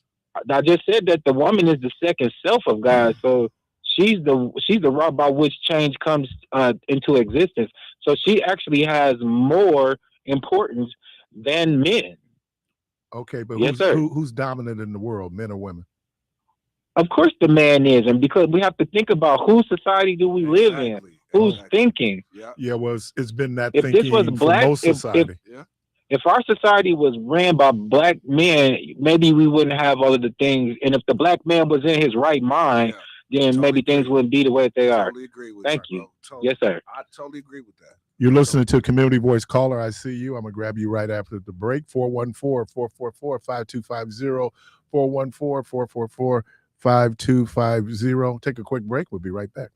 I just said that the woman is the second self of God, so she's the route by which change comes into existence. So she actually has more importance than men. Okay, but Yes, sir. who's dominant in the world, men or women? Of course, the man is, and because we have to think about whose society do we live in, Exactly. who's Exactly. thinking. Yeah. Yeah, well, it's been that If this was thinking for black, most society. Yeah. if our society was ran by black men, maybe we wouldn't have all of the things. And if the black man was in his right mind, Yeah. then Totally maybe things agree. wouldn't be the way that they are. Totally agree with Thank you, you. bro. Totally. Yes, sir. I totally agree with that. You're listening to Community Voice Caller. I see you. I'm going to grab you right after the break. 414-444-5250. 414-444-5250. Take a quick break. We'll be right back.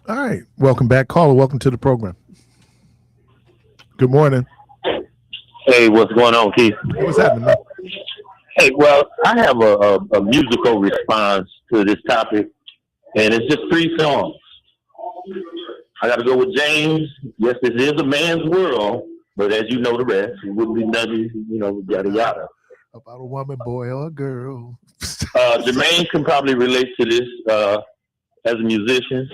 All right. Welcome back, caller. Welcome to the program. Good morning. Hey, what's going on, Keith? Hey, what's happening, man? Hey, well, I have a musical response to this topic, and it's just 3 songs. I got to go with James. Yes, this is a man's world, but as you know the rest, it wouldn't be nothing, yada, yada. About a woman, boy, or a girl. Jermaine can probably relate to this as a musician.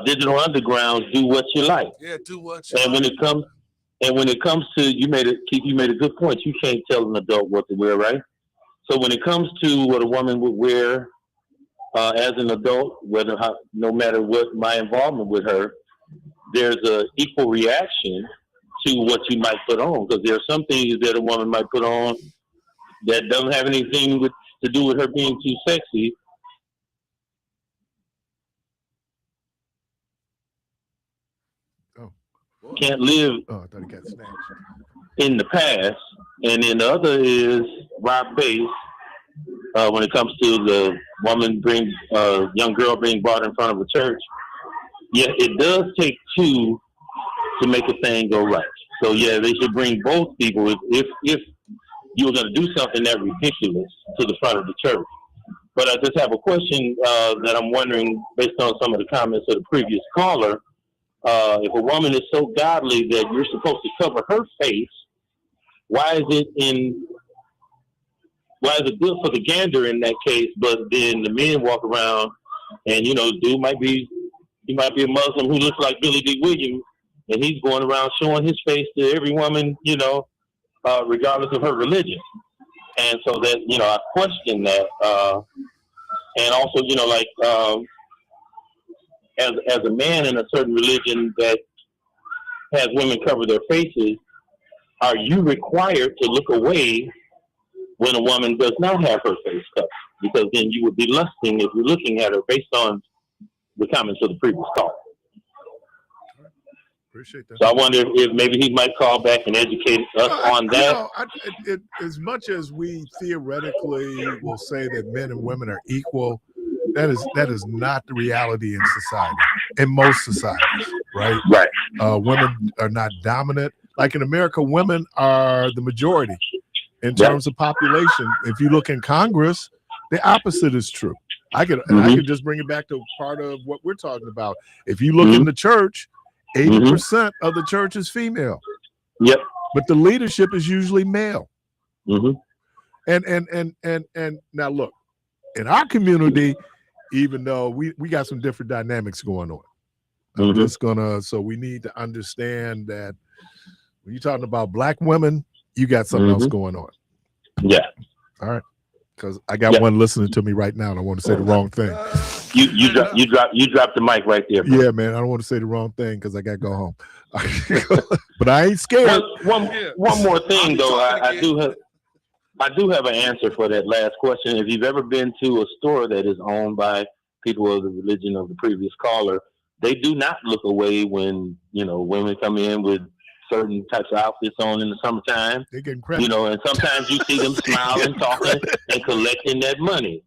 Digital Underground, do what you like. Yeah, do what you And like. when it comes to, Keith, you made a good point. You can't tell an adult what to wear, right? So when it comes to what a woman would wear as an adult, no matter what my involvement with her, there's a equal reaction to what you might put on, because there are some things that a woman might put on that doesn't have anything to do with her being too sexy. Can't live I thought he got snatched. in the past. And then the other is Rob Bass. When it comes to the woman young girl being brought in front of a church, yeah, it does take 2 to make a thing go right. So yeah, they should bring both people if you were going to do something that ridiculous to the front of the church. But I just have a question that I'm wondering, based on some of the comments of the previous caller. If a woman is so godly that you're supposed to cover her face, why is it good for the gander in that case, but then the men walk around and, dude might be a Muslim who looks like Billy D. Williams, and he's going around showing his face to every woman, regardless of her religion. And so that, I question that. And also, as a man in a certain religion that has women cover their faces, are you required to look away when a woman does not have her face covered? Because then you would be lusting if you're looking at her, based on the comments of the previous call. Appreciate that. So I wonder if maybe he might call back and educate us on that. As much as we theoretically will say that men and women are equal, that is not the reality in society, in most societies, right? Right. Women are not dominant. Like in America, women are the majority in terms of population. If you look in Congress, the opposite is true. I could just bring it back to part of what we're talking about. If you look in the church, 80% of the church is female. Yep. But the leadership is usually male. Mm-hmm. And now look, in our community, even though we got some different dynamics going on. I'm just so we need to understand that when you're talking about black women, you got something else going on. Yeah. All right. Because I got one listening to me right now and I want to say the wrong thing. You dropped the mic right there, bro. Yeah, man. I don't want to say the wrong thing because I got to go home. But I ain't scared. One more thing, though. I do have an answer for that last question. If you've ever been to a store that is owned by people of the religion of the previous caller, they do not look away when, women come in with certain types of outfits on in the summertime. They getting credit. And sometimes you see them smiling, talking, and collecting that money.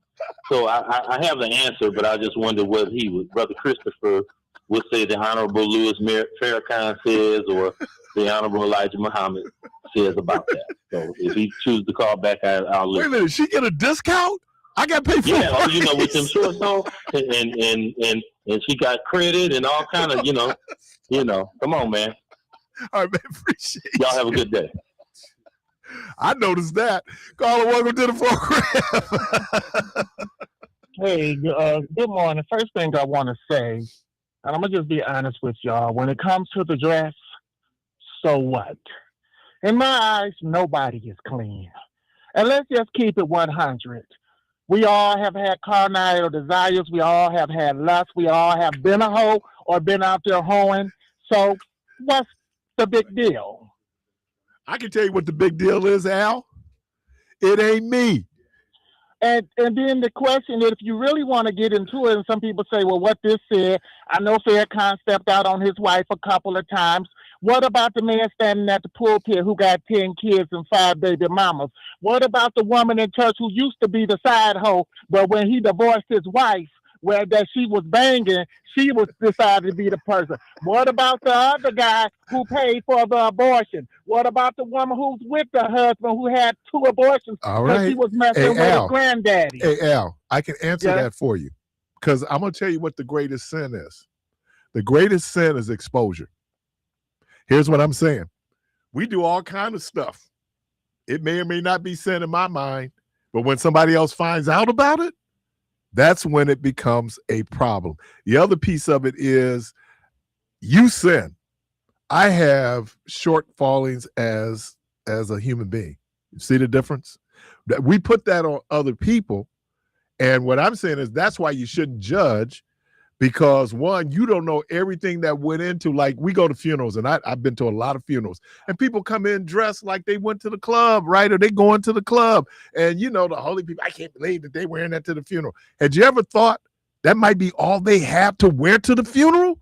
So I have the answer, but I just wonder what Brother Christopher would say the Honorable Louis Farrakhan says, or the Honorable Elijah Muhammad says about that. So if he chooses to call back, I'll listen. Wait a minute, she get a discount? I got paid for it. With them shorts on, and she got credit and all kind of, come on, man. All right, man, appreciate y'all. Have a good day. I noticed that. Caller, welcome to the program. Hey, good morning. First thing I want to say, and I'm going to just be honest with y'all, when it comes to the dress, so what? In my eyes, nobody is clean. And let's just keep it 100. We all have had carnal desires. We all have had lust. We all have been a hoe or been out there hoeing. So what's the big deal? I can tell you what the big deal is, Al. It ain't me. And then the question is, if you really want to get into it, and some people say, well, what this said, I know Farrakhan stepped out on his wife a couple of times. What about the man standing at the pulpit who got 10 kids and 5 baby mamas? What about the woman in church who used to be the side hoe, but when he divorced his wife, where that she was banging, she was decided to be the person. What about the other guy who paid for the abortion? What about the woman who's with the husband who had 2 abortions All because she right. was messing Hey, with his Al. granddaddy? Hey, Al, I can answer Yeah. that for you because I'm going to tell you what the greatest sin is. The greatest sin is exposure. Here's what I'm saying. We do all kind of stuff. It may or may not be sin in my mind, but when somebody else finds out about it, that's when it becomes a problem. The other piece of it is you sin. I have shortfallings as a human being. You see the difference? That we put that on other people. And what I'm saying is that's why you shouldn't judge, because one, you don't know everything that went into, like we go to funerals, and I've been to a lot of funerals, and people come in dressed like they went to the club, right? Or they going to the club. And you know, the holy people, I can't believe that they wearing that to the funeral. Had you ever thought that might be all they have to wear to the funeral?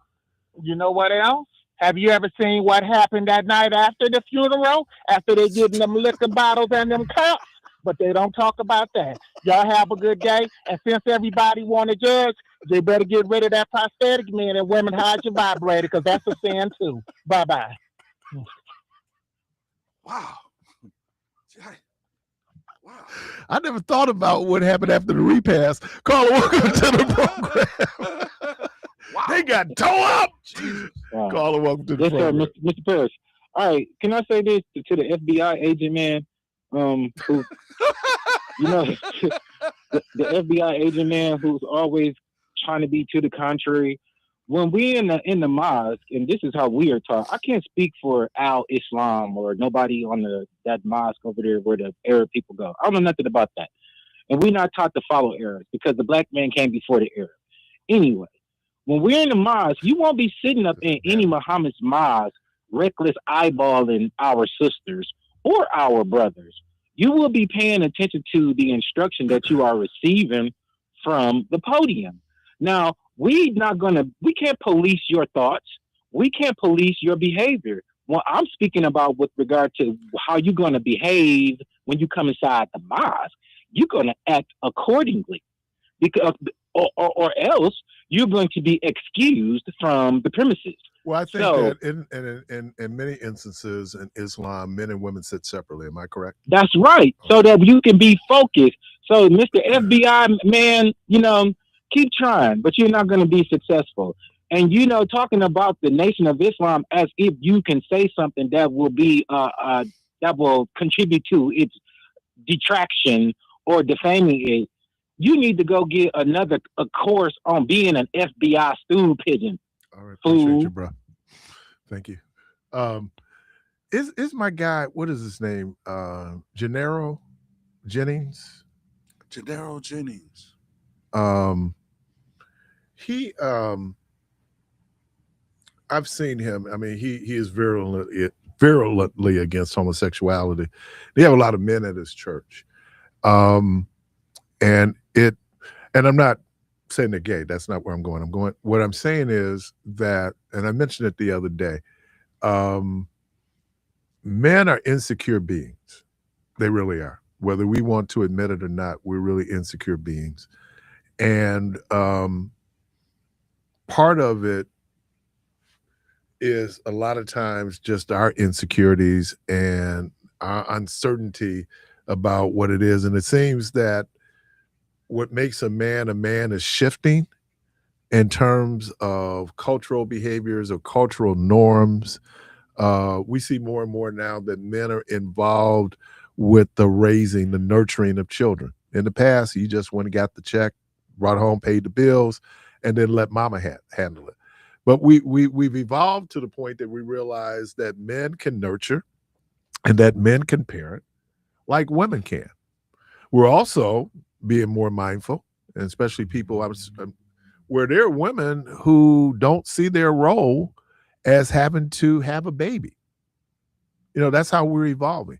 You know what else? Have you ever seen what happened that night after the funeral? After they getting them liquor bottles and them cups? But they don't talk about that. Y'all have a good day. And since everybody want to judge, they better get rid of that prosthetic man and women hide your vibrator, because that's a sin too. Bye-bye. Wow. Wow. I never thought about what happened after the repass. Carla, welcome to the program. Wow. They got toe up. Wow. Carla, welcome to the Yes, sir, program. Mr. Parris. All right, can I say this to the FBI agent man? Who, you know, the FBI agent man who's always trying to be to the contrary. When we in the mosque, and this is how we are taught. I can't speak for Al Islam or nobody on that mosque over there where the Arab people go. I don't know nothing about that, and we're not taught to follow Arabs because the black man came before the Arab. Anyway, when we're in the mosque, you won't be sitting up in any Muhammad's mosque, reckless eyeballing our sisters or our brothers. You will be paying attention to the instruction that you are receiving from the podium. Now, we can't police your thoughts. We can't police your behavior. Well, I'm speaking about with regard to how you're going to behave when you come inside the mosque. You're going to act accordingly, because or else you're going to be excused from the premises. Well, I think that in many instances in Islam, men and women sit separately. Am I correct? That's right. So that you can be focused. So, Mr. FBI man, you know, keep trying, but you're not going to be successful. And, you know, talking about the Nation of Islam as if you can say something that will be that will contribute to its detraction or defaming it, you need to go get a course on being an FBI stool pigeon. All right, appreciate you, bro. Thank you. Is my guy, what is his name? Gennaro Jennings. Gennaro Jennings. I've seen him. I mean, he is virulently against homosexuality. They have a lot of men at his church. And I'm not saying they're gay. That's not where I'm going. What I'm saying is that, and I mentioned it the other day, men are insecure beings. They really are. Whether we want to admit it or not, we're really insecure beings. And part of it is a lot of times just our insecurities and our uncertainty about what it is. And it seems that what makes a man is shifting in terms of cultural behaviors or cultural norms. We see more and more now that men are involved with the raising, the nurturing of children. In the past, you just went and got the check, brought home, paid the bills, and then let mama handle it. But we've evolved to the point that we realize that men can nurture and that men can parent like women can. We're also being more mindful, and especially people where there are women who don't see their role as having to have a baby. You know, that's how we're evolving.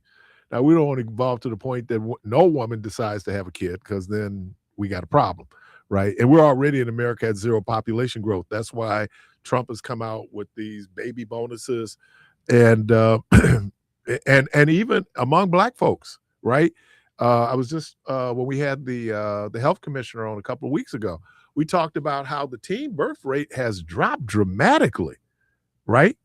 Now, we don't want to evolve to the point that no woman decides to have a kid, because then we got a problem, right? And we're already in America at zero population growth. That's why Trump has come out with these baby bonuses, and and even among Black folks, right? I was just when we had the health commissioner on a couple of weeks ago, we talked about how the teen birth rate has dropped dramatically, right?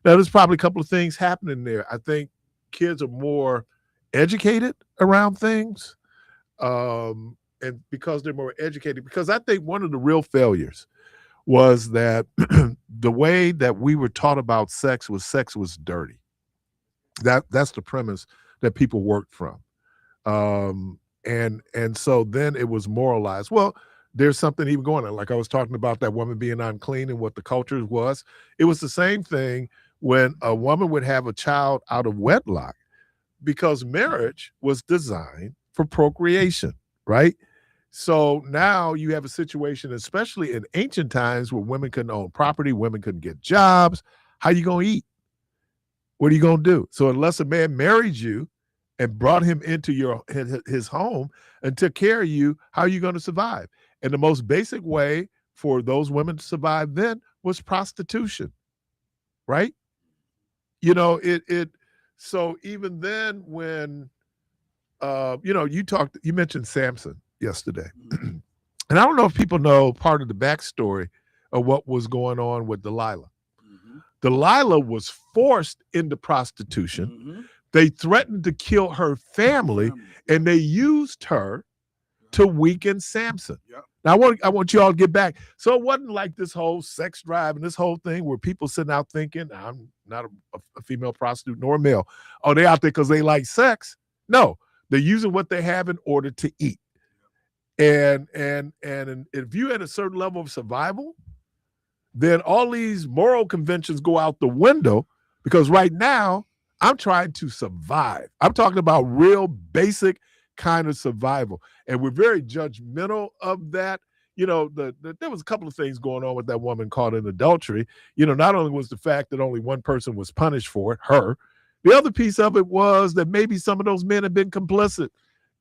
Now, there's probably a couple of things happening there. I think kids are more educated around things, and because they're more educated, because I think one of the real failures was that the way that we were taught about sex was dirty. That's the premise that people worked from. And so then it was moralized. Well, there's something even going on. Like I was talking about that woman being unclean and what the culture was. It was the same thing when a woman would have a child out of wedlock, because marriage was designed for procreation, right? So now you have a situation, especially in ancient times, where women couldn't own property, women couldn't get jobs. How you going to eat? What are you going to do? So unless a man married you and brought him into his home and took care of you, how are you going to survive? And the most basic way for those women to survive then was prostitution, right? You know, so even then when, you mentioned Samson yesterday. And I don't know if people know part of the backstory of what was going on with Delilah. Delilah was forced into prostitution. They threatened to kill her family, and they used her to weaken Samson. Now, I want you all to get back. So it wasn't like this whole sex drive and this whole thing where people sitting out thinking, I'm not a female prostitute nor a male. Oh, they out there because they like sex. No, they're using what they have in order to eat. And if you had a certain level of survival, then all these moral conventions go out the window, because right now I'm trying to survive. I'm talking about real basic kind of survival. And we're very judgmental of that. You know, there was a couple of things going on with that woman caught in adultery. You know, not only was the fact that only one person was punished for it, her, the other piece of it was that maybe some of those men have been complicit.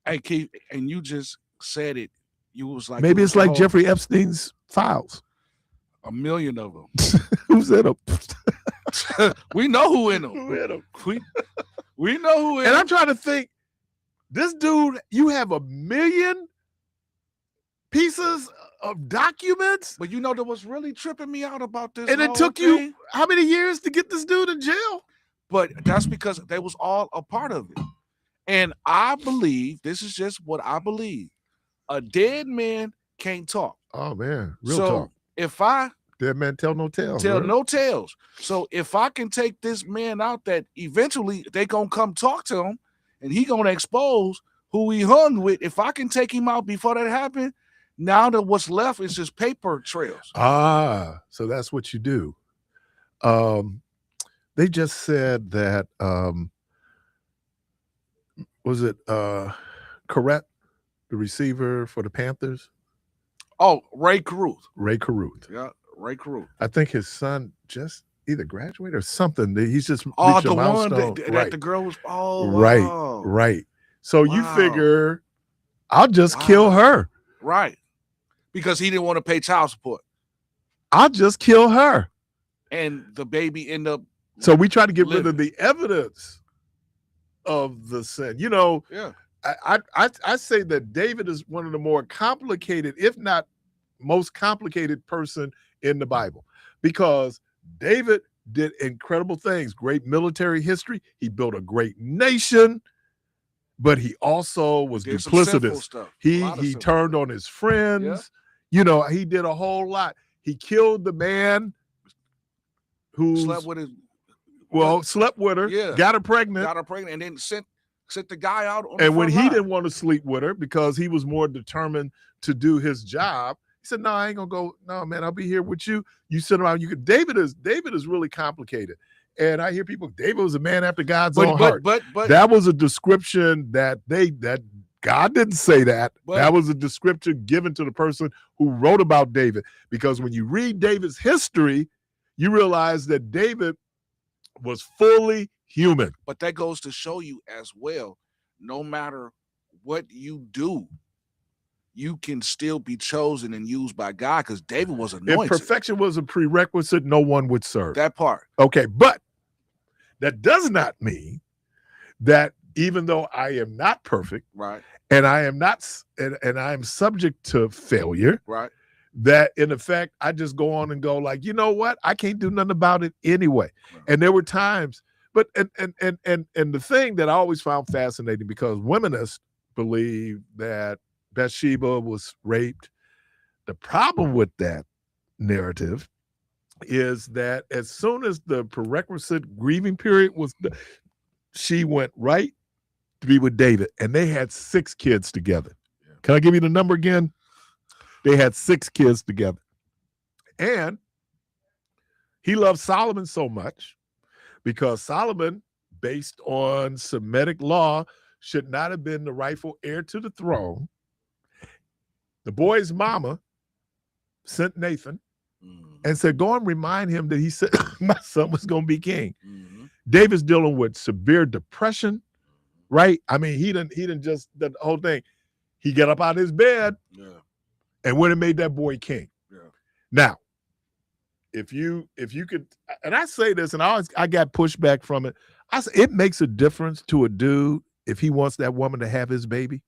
Hey, Keith, and you just said it. You was like, maybe it's like Jeffrey Epstein's files. 1 million of them. Who's in them? We know who in them. We know who in them. And I'm trying to think, this dude, you have 1 million pieces of documents? But you know what's really tripping me out about this? And it took you how many years to get this dude in jail? But that's because they was all a part of it. And I believe, this is just what I believe, a dead man can't talk. Oh, man. Real talk. If I dead man tell no tales. Tell no tales. So if I can take this man out, that eventually they gonna come talk to him, and he gonna expose who he hung with. If I can take him out before that happened, now that what's left is just paper trails. Ah, so that's what you do. They just said that was it Correct, the receiver for the Panthers? Oh, Ray Caruth. Yeah. Ray Caruth. I think his son just either graduated or something. He's just the reached a milestone. One that the girl was. Oh, right. So you figure, I'll just kill her. Right. Because he didn't want to pay child support. I'll just kill her. And the baby ended up. So we try to get rid of the evidence of the sin. You know, I say that David is one of the more complicated, if not most complicated person in the Bible, because David did incredible things, great military history. He built a great nation, but he also was duplicitous. He turned on his friends. Yeah. You know, he did a whole lot. He killed the man who slept with her, got her pregnant, and then sent the guy out on and when he didn't want to sleep with her because he was more determined to do his job, he said, no, I ain't gonna go. No, man, I'll be here with you. You sit around. David is really complicated. And I hear people, David was a man after God's own heart. But that was a description that God didn't say that. That was a description given to the person who wrote about David. Because when you read David's history, you realize that David was fully human. But that goes to show you as well, no matter what you do, you can still be chosen and used by God, because David was anointed. If perfection was a prerequisite, no one would serve. That part. Okay, but that does not mean that even though I am not perfect, right, and I am not, and I am subject to failure, right, that in effect, I just go on and go like, you know what? I can't do nothing about it anyway. And there were times, but and the thing that I always found fascinating, because wominists believe that Bathsheba was raped. The problem with that narrative is that as soon as the prerequisite grieving period was, she went right to be with David, and they had 6 kids together. Can I give you the number again? They had 6 kids together. And he loved Solomon so much because Solomon, based on Semitic law, should not have been the rightful heir to the throne. The boy's mama sent Nathan and said, go and remind him that he said my son was going to be king. David's dealing with severe depression, right? I mean, he didn't just the whole thing. He got up out of his bed and went and made that boy king. Now, if you could, and I say this, and I got pushback from it. I say it makes a difference to a dude if he wants that woman to have his baby.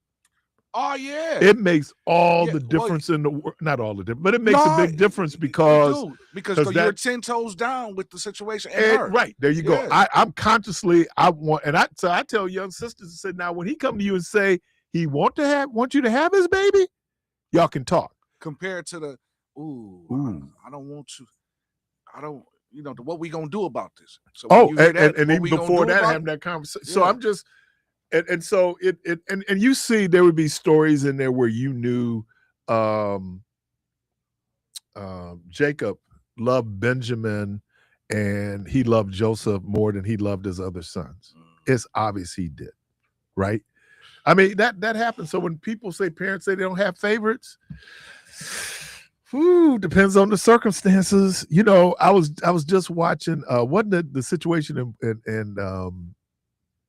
Oh yeah, it makes all the difference in the world. Not all the difference, but it makes a big difference because you're 10 toes down with the situation. And right there, you go. I'm consciously I tell young sisters to say, now when he come to you and say he want you to have his baby, y'all can talk. Compared to the I don't want to. I don't. What we gonna do about this? So and even before that, having that conversation. Yeah. So I'm just. And so and you see there would be stories in there where you knew Jacob loved Benjamin and he loved Joseph more than he loved his other sons. It's obvious he did, right? I mean, that happens. So when people say, parents say they don't have favorites, depends on the circumstances. I was just watching wasn't the situation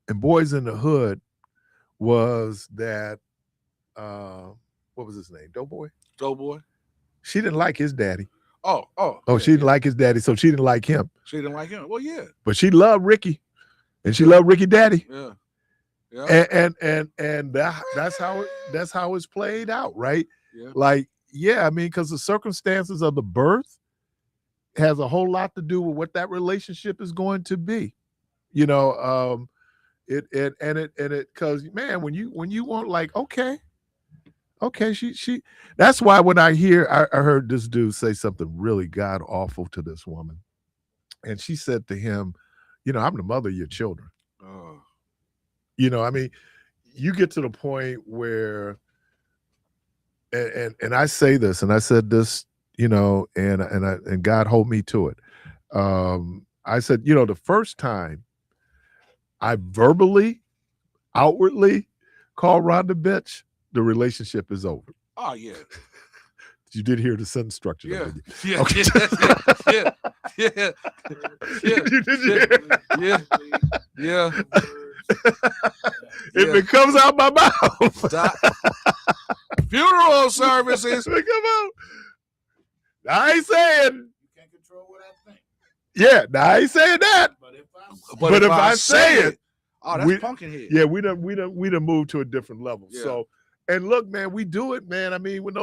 in Boys in the Hood was that what was his name? Doughboy. She didn't like his daddy. She didn't like his daddy, so she didn't like him. She didn't like him. Well, yeah. But she loved Ricky, and she loved Ricky Daddy. Yeah. And that's how it's played out, right? Yeah. Like, yeah, I mean, because the circumstances of the birth has a whole lot to do with what that relationship is going to be. Because man, when you want like, okay, she that's why when I heard this dude say something really god awful to this woman, and she said to him, I'm the mother of your children. I mean, you get to the point where, and I say this, and I said this, and God hold me to it. I said, the first time I verbally, outwardly call Rhonda bitch, the relationship is over. Oh yeah. You did hear the sentence structure. Yeah. Yeah. Okay. Yeah. Yeah. If it comes out my mouth. Funeral services. Come out. I ain't saying. You can't control what I think. Yeah, I ain't saying that. But if I say it, that's pumpkin head. Yeah, we done moved to a different level. Yeah. So, and look, man, we do it, man. I mean, when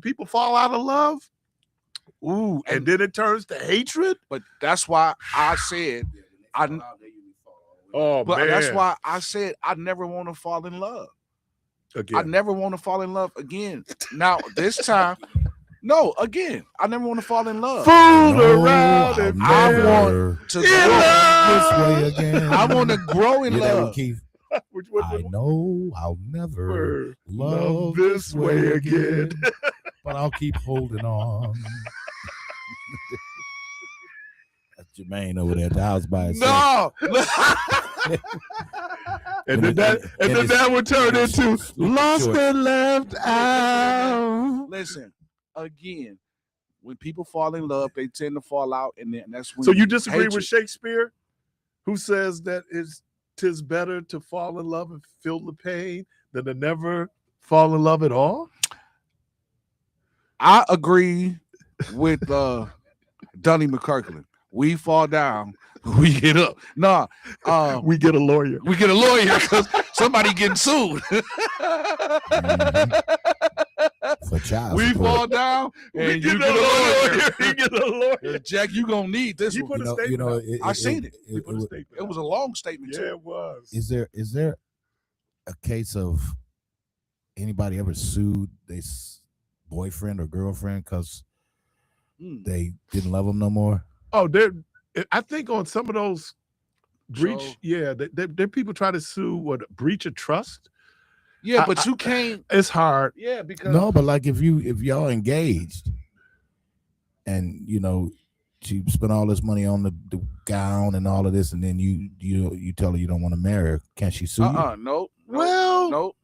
people fall out of love, and then it turns to hatred. But that's why I said man. That's why I said I never want to fall in love. Again. I never want to fall in love again. Now this time. No, again, I never want to fall in love. Around and I want to grow this way again. I want to grow in love. I know I'll never love this way again. But I'll keep holding on. That's Jermaine over there at the house by himself. No. And then that would turn into lost and left out. Listen. Again, when people fall in love, they tend to fall out, and that's when. So you disagree with Shakespeare, who says that tis better to fall in love and feel the pain than to never fall in love at all? I agree with Donnie McKirkland. We fall down, we get up. Nah, we get a lawyer. We get a lawyer because somebody getting sued. For child We support. fall down and you get a lawyer. You get a lawyer. Jack, you gonna need this one. Put a statement. I seen it. It It was a long statement too. Yeah, it was. Is there a case of anybody ever sued their boyfriend or girlfriend because they didn't love them no more? Oh, I think on some of those breach, there people try to sue breach of trust. Yeah, but you can't. It's hard. Yeah, because No, but like if y'all engaged, and she spent all this money on the gown and all of this, and then you tell her you don't want to marry her, can she sue you? No. Well,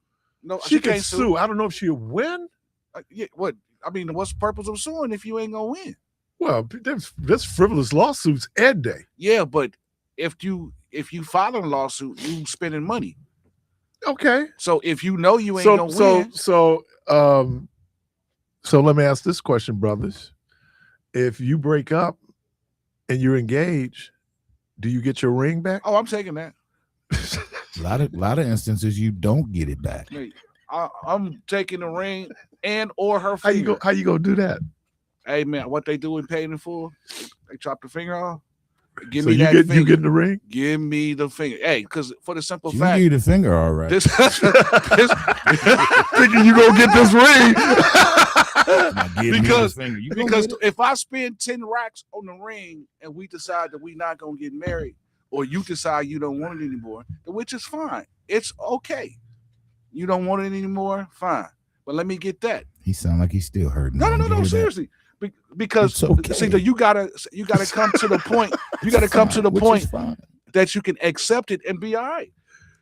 no, she can sue. I don't know if she'll win. Yeah, what? I mean, what's the purpose of suing if you ain't gonna win? Well, there's frivolous lawsuits every day. Yeah, but if you file a lawsuit, you spending money. Okay. So if you know you ain't gonna win. So let me ask this question, brothers. If you break up and you're engaged, do you get your ring back? Oh, I'm taking that. A lot of instances you don't get it back. I'm taking the ring and or her finger. How you gonna do that? Hey man, what they do in Paid in Full? They chop the finger off. Give so me you that get finger. you get the ring? Give me the finger. Hey, because for the simple You fact, give you the finger, all right. this Thinking you gonna get this ring? because if I spend 10 racks on the ring and we decide that we not gonna get married, or you decide you don't want it anymore, which is fine. It's okay. You don't want it anymore, fine. But let me get that. He sound like he's still hurting. No, seriously. Because okay. see, you gotta come to the point. You gotta come to the point that you can accept it and be all right.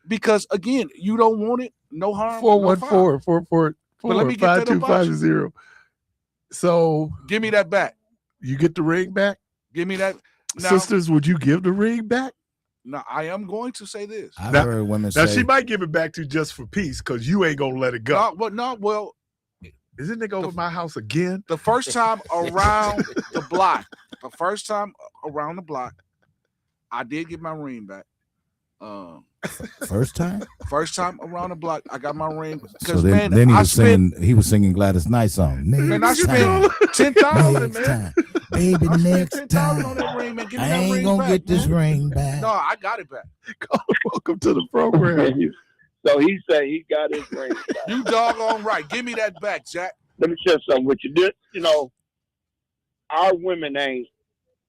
Because again, you don't want it, no harm. 414-444-5250. But let me get that about you. So give me that back. You get the ring back? Give me that. Now, sisters, would you give the ring back? Now, I am going to say this. I've heard women say. Now, she might give it back to you just for peace because you ain't going to let it go. Well. Isn't it over my house again? The first time around the block, I did get my ring back. First time? First time around the block, I got my ring. So then he was singing Gladys Knight song. Man, I spent $10,000, man. Baby, next time. On that ring, man. Give me I that ain't ring gonna back, get this man. ring back. No, I got it back. Welcome to the program. So he said he got his ring back. You doggone right. Give me that back, Jack. Let me share something with you. Our women ain't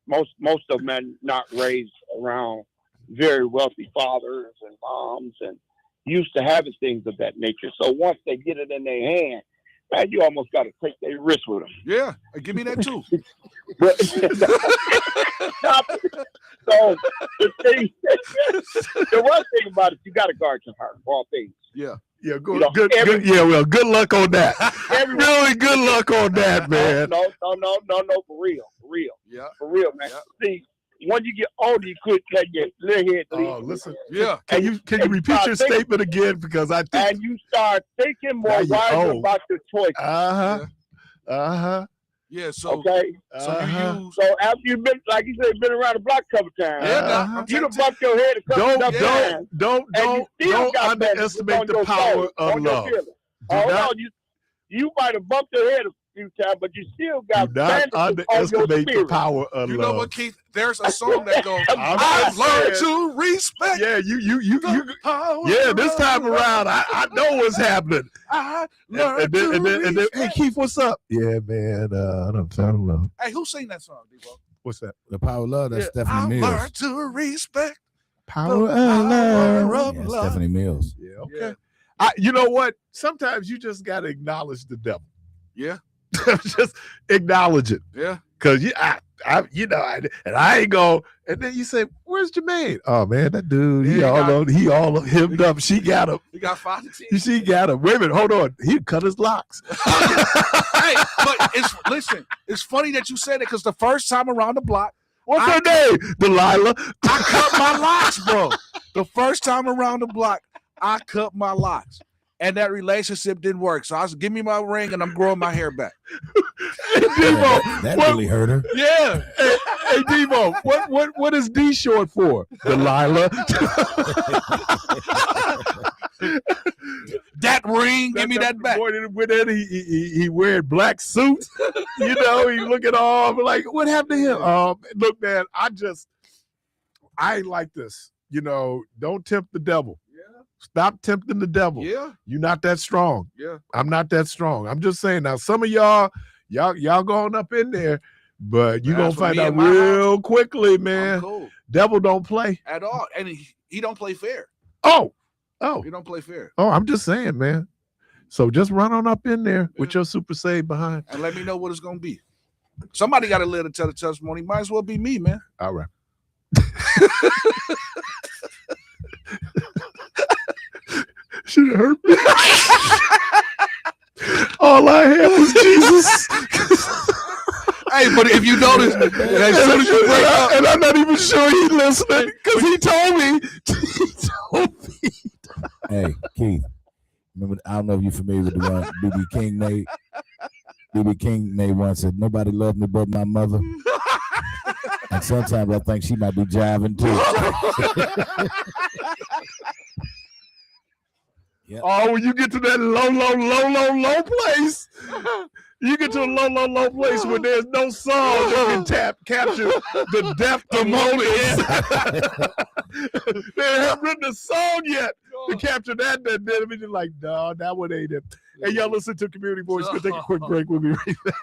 most of them are not raised around very wealthy fathers and moms and used to having things of that nature. So once they get it in their hand, man, you almost got to take their risk with them. Yeah, give me that too. So the one thing about it, you got to guard your heart for all things. Yeah. Yeah, good luck on that. Really good luck on that, man. No, for real. Yeah. For real, man. Yeah. See, when you get older, you could let your little head leave. Oh, listen. Yeah. Can you repeat your statement again? Because I think. And you start thinking more wiser about your choices. Yeah, so okay. So you use. So after you've been, like you said, been around the block a couple times. Yeah, you done bumped your head a couple times. Don't underestimate the power of love. You might have bumped your head a few times, but you still got. Do not underestimate the power of love. You know what, Keith? There's a song that goes, I've learned to respect. Yeah, you. Yeah, this time around, I know what's happening. I learned to respect. Hey, Keith, what's up? Yeah, man, I'm trying to love. Hey, who sang that song, D-Bo? What's that? The Power of Love, that's Stephanie Mills. I learned to respect. Power of love. Yeah, Stephanie Mills. Yeah, okay. You know what? Sometimes you just got to acknowledge the devil. Yeah. Just acknowledge it. Yeah. Because and I ain't go. And then you say, "Where's Jermaine?" Oh man, that dude, he all hemmed up. She got him. He got 5 to 10. She got him. Wait a minute, hold on. He cut his locks. Hey, but it's funny that you said it because the first time around the block, what's her name? Delilah. I cut my locks, bro. The first time around the block, I cut my locks. And that relationship didn't work. So I was, give me my ring and I'm growing my hair back. Hey, Devo, that really hurt her. Yeah. Hey Devo, what is D short for? Delilah. That ring, give me that back. Boy, with it, he wearing black suits. You know, he looking all like, what happened to him? Look, man, I ain't like this. You know, don't tempt the devil. Yeah. Stop tempting the devil. Yeah. You're not that strong. Yeah. I'm not that strong. I'm just saying now, some of y'all going up in there, but you're gonna find out real quickly, man. Cool. Devil don't play At all. And he don't play fair. Oh. He don't play fair. Oh, I'm just saying, man. So just run on up in there with your super save behind. And let me know what it's gonna be. Somebody gotta live to tell the testimony. Might as well be me, man. All right. Should have hurt me. All I had was Jesus. Hey, but if you notice, as soon as you break up, and I'm not even sure he's listening because he told me. Hey, Keith. Remember, I don't know if you're familiar with the one BB King made. BB King made one said, "Nobody loved me but my mother." And sometimes I think she might be jiving too. Yep. Oh, when you get to that low place, you get to a low place where there's no song that can capture the depth of moments. They haven't written a song yet to capture that. Then you're like, no, that one ain't it. Hey, y'all listen to Community Voice. We'll take a quick break. We'll be right back.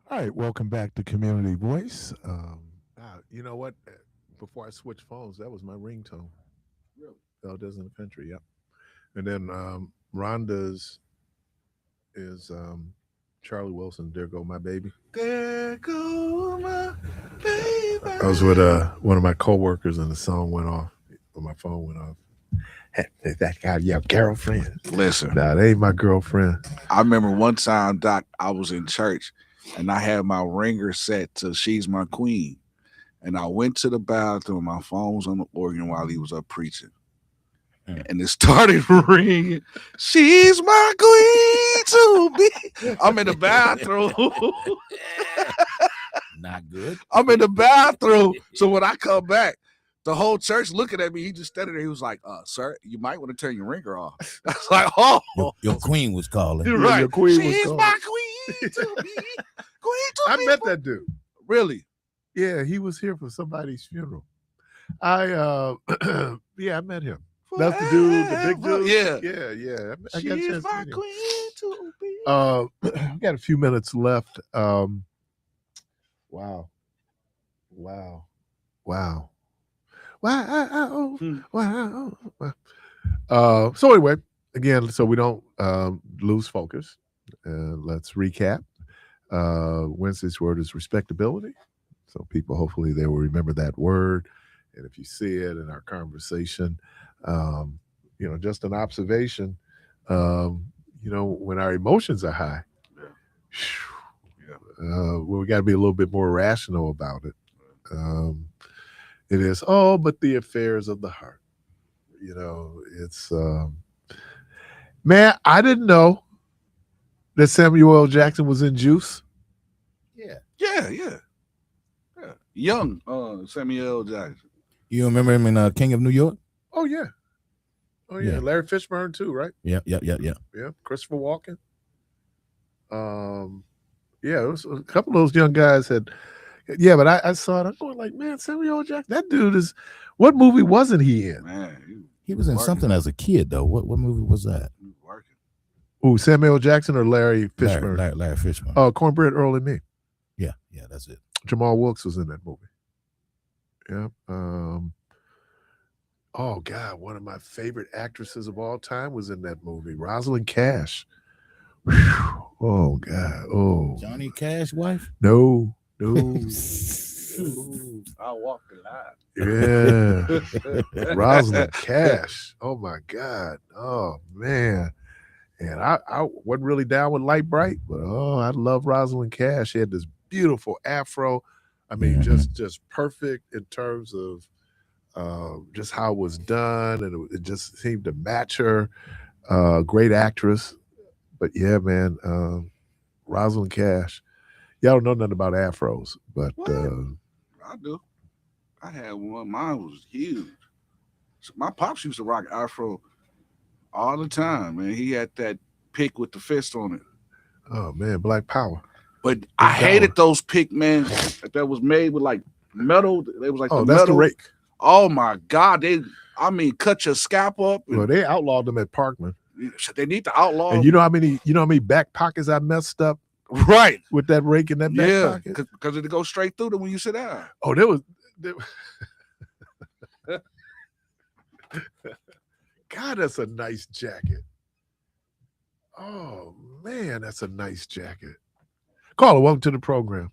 All right, welcome back to Community Voice. You know what? Before I switch phones, that was my ringtone. Really? Elders in the Country, yep. And then Rhonda's is Charlie Wilson, There Go My Baby. There go my baby. I was with one of my coworkers and the song went off, or my phone went off. Hey, that guy, your girlfriend. Listen, Nah, that ain't my girlfriend. I remember one time, Doc, I was in church and I had my ringer set to She's My Queen. And I went to the bathroom, my phone was on the organ while he was up preaching. And it started ringing. She's my queen to be. I'm in the bathroom. Not good. I'm in the bathroom. So when I come back, the whole church looking at me, he just standing there. He was like, sir, you might want to turn your ringer off. I was like, oh. Your queen was calling. You're right. Your queen was She's calling. my queen to be. Queen to I be. met that dude. Really? Yeah, he was here for somebody's funeral. I met him. That's the dude, the big dude. Yeah. I got a She's chance to my meet him. queen to be. We got a few minutes left. Wow. So anyway, again, so we don't lose focus. Let's recap. Wednesday's word is respectability. So people, hopefully they will remember that word. And if you see it in our conversation, just an observation, when our emotions are high, we got to be a little bit more rational about it. It is, but the affairs of the heart. It's, man, I didn't know that Samuel L. Jackson was in Juice. Yeah. Young Samuel L. Jackson. You remember him in King of New York? Oh, yeah. Yeah. Larry Fishburne, too, right? Yeah. Yeah. Christopher Walken. It was a couple of those young guys had. Yeah, but I saw it. I'm going like, man, Samuel L. Jackson, that dude is. What movie wasn't he in? Man, He was in something as a kid, though. What movie was that? He was working. Ooh, Samuel L. Jackson or Larry Fishburne? Larry Fishburne. Cornbread Earl and Me. Yeah, that's it. Jamal Wilkes was in that movie. Yeah. Oh God, one of my favorite actresses of all time was in that movie, Rosalind Cash. Whew. Oh God. Oh. Johnny Cash wife? No. I walked the line. Yeah. Rosalind Cash. Oh my God. Oh man. And I wasn't really down with Light Bright, but I love Rosalind Cash. She had this beautiful afro. I mean, just perfect in terms of just how it was done, and it just seemed to match her. Great actress. But yeah, man, Rosalind Cash. Y'all don't know nothing about afros, but I do. I had one. Mine was huge. So my pops used to rock afro all the time, man. He had that pick with the fist on it. Oh man, Black Power. But I hated those pick, man, that was made with like metal. They was like the that's metal. the rake. Oh my God, cut your scalp up. Well, they outlawed them at Parkman. They need to outlaw. And you know how many back pockets I messed up, right, with that rake in that back pocket? Because it goes straight through them when you sit down. Oh, there was God, that's a nice jacket. Oh man, that's a nice jacket. Caller, welcome to the program.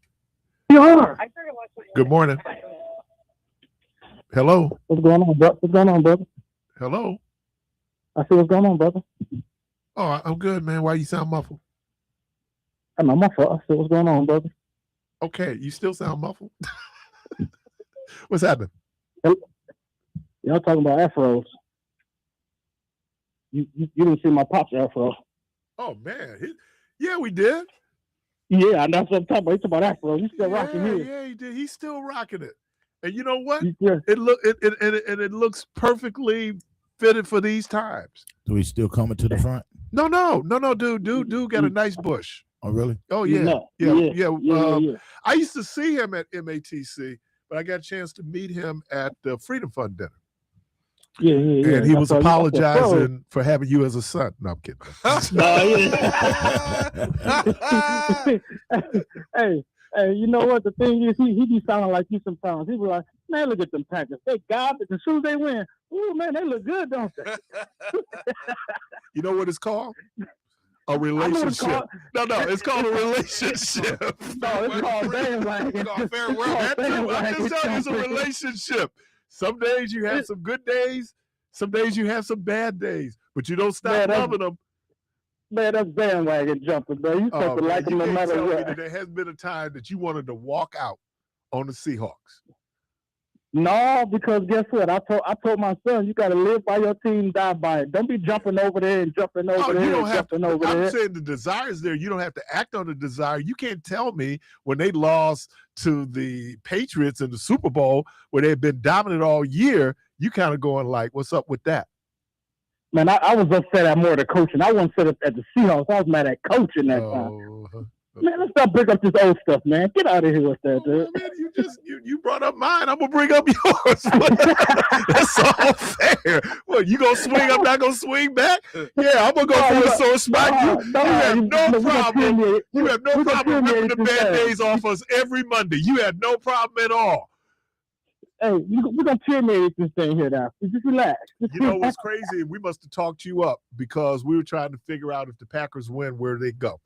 Good morning. Hello. What's going on, bro? What's going on, brother? Hello. I said, what's going on, brother? Oh, I'm good, man. Why you sound muffled? I know my fault. I said, what's going on, brother? Okay, you still sound muffled. What's happening? Y'all talking about afros. You didn't see my pop's afro. Oh man, yeah, we did. Yeah, that's what I'm talking about. He's talking about afros. He's still rocking here. Yeah, he did. He's still rocking it. And you know what? Yeah. It looks perfectly fitted for these times. So he's still coming to the front? No, dude got a nice bush. Oh, really? Oh yeah. Yeah. I used to see him at MATC, but I got a chance to meet him at the Freedom Fund dinner. Yeah, yeah, yeah. And he was That's why I said, apologizing for having you as a son. No, I'm kidding. Hey, you know what? The thing is, he be sounding like you sometimes. He be like, man, look at them Packers. They got it. As soon as they win, ooh, man, they look good, don't they? You know what it's called? A relationship. No, it's called a relationship. No, it's called bandwagon. I'm just telling you, it's a relationship. Some days you have some good days. Some days you have some bad days. But you don't stop loving them. Man, that's bandwagon jumping, man. You supposed to like them no matter what. There has been a time that you wanted to walk out on the Seahawks. No, because guess what? I told my son, you got to live by your team, die by it. Don't be jumping over there and jumping over there and jumping over there. I'm saying the desire is there. You don't have to act on the desire. You can't tell me when they lost to the Patriots in the Super Bowl where they've been dominant all year, you kind of going like, what's up with that? Man, I was upset at more of the coaching. I wasn't upset at the Seahawks. I was mad at coaching that time. Man, let's stop bringing up this old stuff, man. Get out of here with that, dude. Man, you brought up mine. I'm gonna bring up yours. That's all fair. What, you gonna swing? I'm not gonna swing back. Yeah, I'm gonna go for a sore spot. You have no problem. You have no problem ripping the band-aids off us every Monday. You have no problem at all. Hey, we're gonna terminate this thing here now. Just relax. You know what's crazy? We must have talked you up because we were trying to figure out if the Packers win, where they go.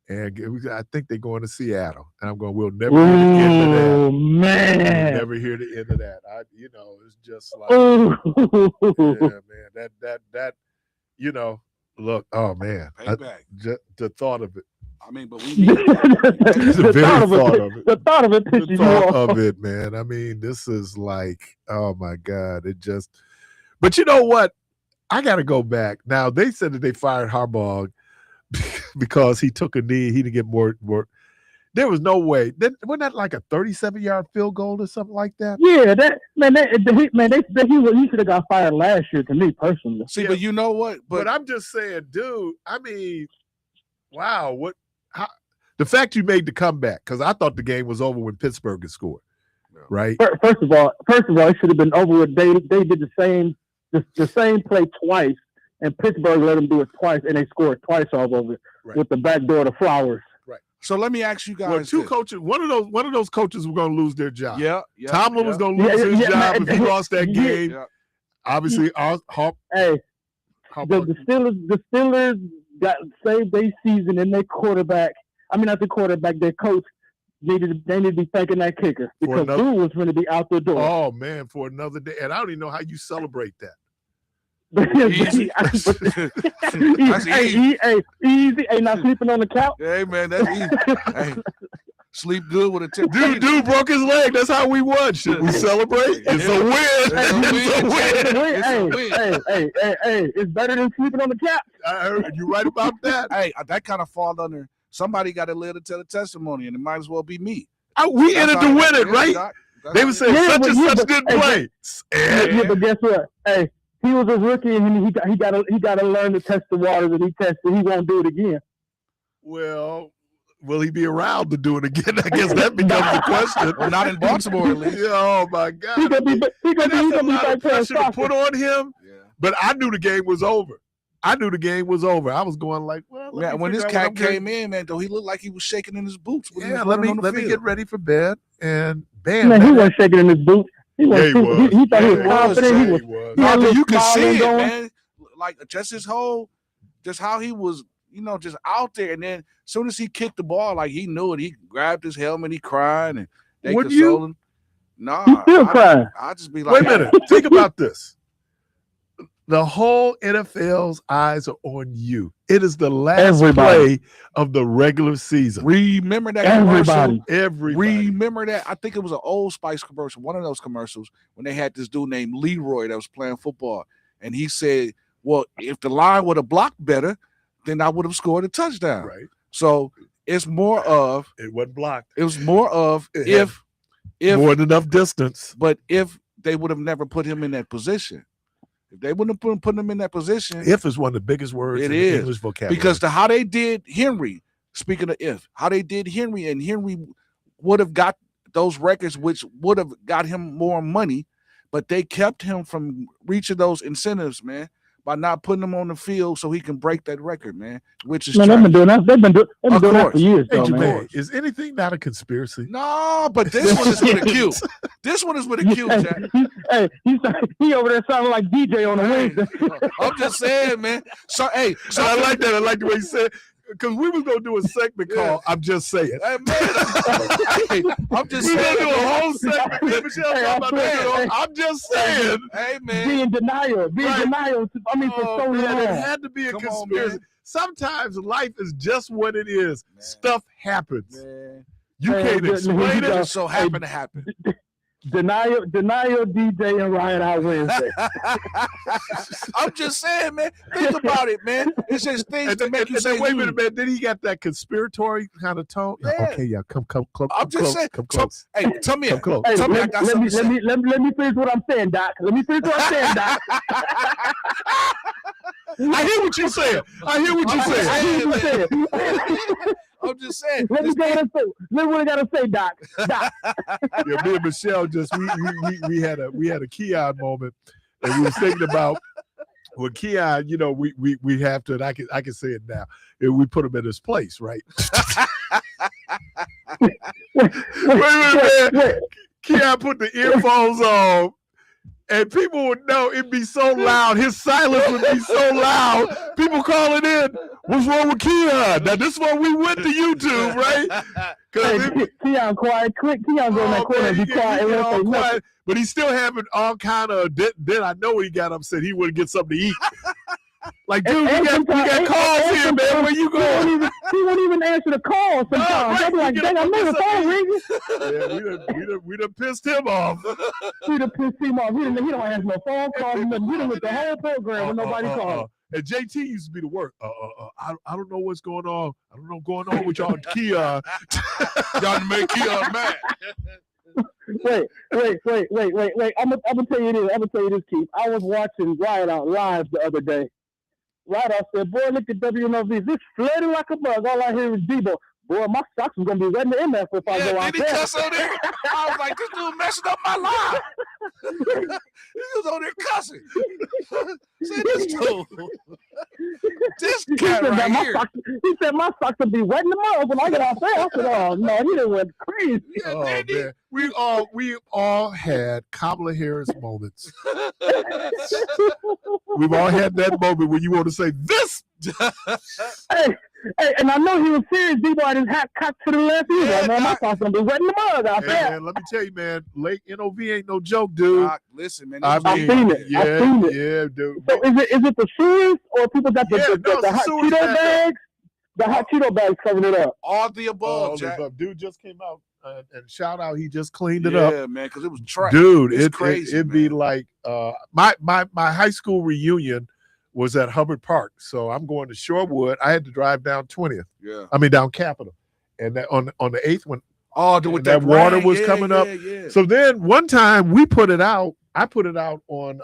And I think they're going to Seattle. And I'm going, we'll never hear the end of that. Oh, man. We'll never hear the end of that. It's just like, yeah, man, that, look, oh, man. Payback. The thought of it. I mean, but we need the thought of it. The thought of it pisses you off. The thought of it, man. I mean, this is like, oh, my God. But you know what? I got to go back. Now, they said that they fired Harbaugh because he took a knee, he didn't get more. There was no way. Wasn't that like a 37-yard field goal or something like that? Yeah, he should have got fired last year. To me personally, but you know what? But I'm just saying, dude. I mean, wow. The fact you made the comeback, because I thought the game was over when Pittsburgh had scored. Right. First of all, it should have been over with. They did the same play twice. And Pittsburgh let them do it twice, and they scored twice off of it with the back door to Flowers. Right. So let me ask you guys: well, two coaches, one of those coaches were going to lose their job. Yeah. Tomlin was going to lose his job if he lost that game. Yeah. Obviously, the Steelers got saved their season, and their quarterback. I mean, not the quarterback. Their coach they need to be thanking that kicker because dude was going to be out the door. Oh man, for another day, and I don't even know how you celebrate that. Easy. Easy. Ain't not sleeping on the couch. Hey man, that's easy. Hey, sleep good with a tip. Dude broke his leg. That's how we won. Should we celebrate? It's a win. Hey, it's better than sleeping on the couch. I heard you right about that. Hey, that kind of fall under somebody got to live to tell the testimony, and it might as well be me. We entered to win it, right? They would say such and such didn't play. Yeah, but guess what? Hey. He was a rookie, and he got to learn to test the waters, and he tested. He won't do it again. Well, will he be around to do it again? I guess that becomes the question. Well, not in Baltimore, at least. Oh my God! He gonna be back pressure to put on him. Yeah. But I knew the game was over. I was going like, well, when this cat came in, man, though he looked like he was shaking in his boots. Yeah, let me get ready for bed, and bam, man, he wasn't shaking in his boots. He thought he was confident. You can see it, man. Like just how he was, just out there. And then as soon as he kicked the ball, like he knew it. He grabbed his helmet, he cried, and they consoled him. Nah, he's still crying. I just be like, wait a minute. Think about this. The whole NFL's eyes are on you. It is the last play of the regular season. Remember that commercial? Everybody. Remember that? I think it was an Old Spice commercial, one of those commercials, when they had this dude named Leroy that was playing football. And he said, well, if the line would have blocked better, then I would have scored a touchdown. Right. So it's more of... It wasn't blocked. It was more of if more than enough distance. But if they would have never put him in that position. If they wouldn't have put him in that position. If is one of the biggest words in the English vocabulary. Because how they did Henry, speaking of how they did Henry, and Henry would have got those records, which would have got him more money but they kept him from reaching those incentives, man, by not putting him on the field so he can break that record, man. Which is Man, they've been doing that. They've been doing that for years, Hey, though, man. Jermaine, is anything not a conspiracy? No, but this one is with a Q. This one is with a Q, Jack. He over there sounding like DJ on the Wednesday. I'm just saying, man. So I like that. I like the way he said. Because we was gonna do a segment called "I'm Just Saying." Hey, man, I'm just We're saying. gonna do a whole segment. Me and Michelle talking about that. I'm just saying. Hey, man. Be in denial. For so long. It had to be a Come conspiracy. on, Sometimes life is just what it is. Man. Stuff happens. Man. You can't explain It it. just so happened to happen. Denial, DJ, and Riot Out Wednesday. I'm just saying, man. Think about it, man. It's just things to make you say, wait a minute, man. Then he got that conspiracy kind of tone. Yeah. Okay, yeah, come close. I'm just saying. Come close. Hey, tell me. Come close. Hey, Tell me I got something to say. let me finish what I'm saying, Doc. Let me finish what I'm saying, Doc. I hear what you're saying. I hear what you're saying. I'm just saying. Let me what I gotta say, Doc. Doc. Yeah, me and Michelle just we had a Keon moment, and we was thinking about well, Keon, you know, we have to. And I can say it now. We put him in his place, right? wait a minute, man. Keon put the earphones on. And people would know it'd be so loud. His silence would be so loud. People calling in, what's wrong with Keon? Now, this is why we went to YouTube, right? Hey, Keon quiet. Keon go in that corner and be quiet. But he's still having all kind of, then I know he got upset. He wouldn't get something to eat. Like, dude, you got calls here, man. Where you going? He won't even answer the call sometimes. I'll be like, dang, I know the phone ringing. Yeah, we done pissed him off. We done pissed him off. He don't answer no phone calls. We done with the whole program when nobody called. And JT used to be the work. I don't know what's going on. I don't know what's going on with y'all and Keon. Y'all make Keon mad. Wait. I'm gonna tell you this, Keith. I was watching Riot Out live the other day. Riot Out said, boy, look at WNOV. This flooded like a bug. All I hear is Debo. Boy, my socks is gonna be wet in the MF if I go out there. Cuss on there? I was like, this dude messing up my life. He was on there cussing. Say this dude. This cat right here. He said my socks will be wet in the mud when I get out there. I said, oh no, he done went crazy. Oh man, we all had Kamala Harris moments. We've all had that moment when you want to say this. Hey, and I know he was serious. Debo had his hat cocked to the left. He was like, man, my socks gonna be wet in the mud out there. Man, let me tell you, man, Lake NOV ain't no joke, dude. Listen, man. I've seen it. Yeah, dude. So is it the sewers or people got the hot Cheeto bags? The hot Cheeto bags covering it up. All the above, Jack. Dude just came out and shout out. He just cleaned it up. Yeah, man, because it was trash. Dude, it's crazy. It'd be like my high school reunion was at Hubbard Park. So I'm going to Shorewood. I had to drive down 20th. Yeah. I mean down Capitol. And that on the 8th one. Oh, with that water was coming up. Yeah. So then one time we put it out. I put it out on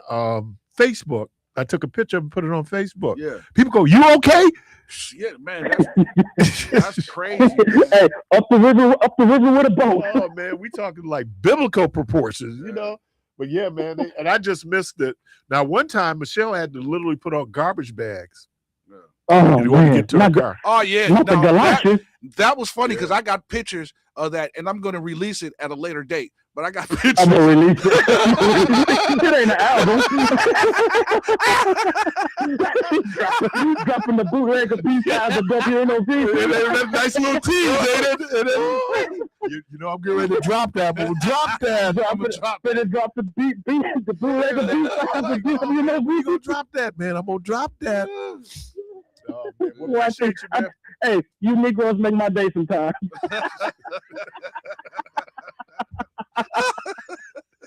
Facebook. I took a picture and put it on Facebook. Yeah. People go, you okay? Yeah, man. That's crazy. Hey, up the river with a boat. Oh man, we talking like biblical proportions, you know. But yeah, man, and I just missed it. Now, one time Michelle had to literally put on garbage bags. Oh man, get to her car. Oh yeah, not the galoshes. That was funny because I got pictures of that, and I'm going to release it at a later date. But I got pictures. I'm gonna release it. It ain't an album. Dropping the bootleg of B-sides of WNOV. Nice little tease, ain't it? You know I'm getting ready to drop that, but we'll drop that. I'm gonna drop the bootleg of B-sides of WNOV. You gonna drop that, man? I'm gonna drop that. Oh, man. Well, appreciate you, man. Hey, you Negroes make my day sometimes.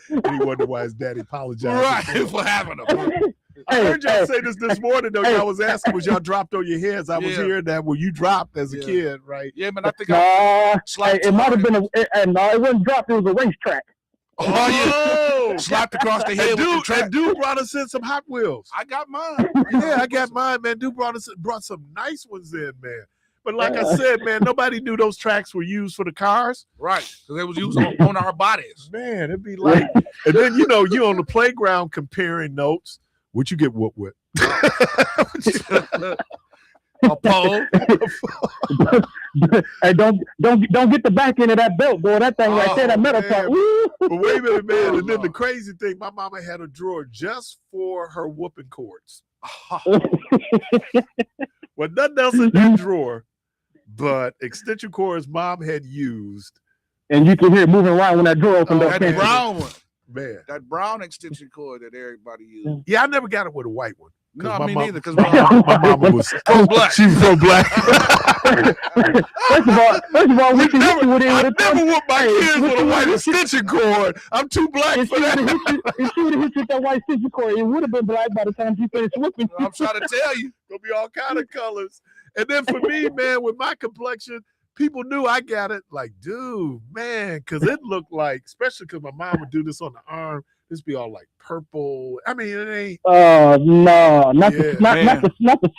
He wondered why his daddy apologized. Right, for having him. I heard y'all say this morning, though. Y'all was asking, was y'all dropped on your heads? I was hearing that when you dropped as a kid, right? Yeah, man, I think it might have been no, it wasn't dropped. It was a racetrack. Oh, yeah. Slapped across the head with the track. And dude brought us in some Hot Wheels. I got mine. Yeah, I got mine, man. Dude brought some nice ones in, man. But like I said, man, nobody knew those tracks were used for the cars. Right, because they was used on our bodies. Man, it'd be like, and then you on the playground comparing notes. What you get whooped with? A pole. Hey, don't get the back end of that belt, boy. That thing right there, that metal part. But wait a minute, man. And then the crazy thing, my mama had a drawer just for her whooping cords. Well, nothing else in that drawer but extension cords mom had used. And you can hear it moving around when that drawer opened up. That brown one. Man. That brown extension cord that everybody used. Yeah, I never got it with a white one. No, me neither. Because my mama was black. She was pro black. First of all, we can hit you with it. I never whooped my kids with a white extension cord. I'm too black for that. If she would have hit you with that white extension cord, it would have been black by the time she finished whooping. I'm trying to tell you. Gonna be all kind of colors. And then for me, man, with my complexion, people knew I got it. Like, dude, man, because it looked like, especially because my mom would do this on the arm, this be all like purple. I mean, it ain't. Oh no, not the slave, not the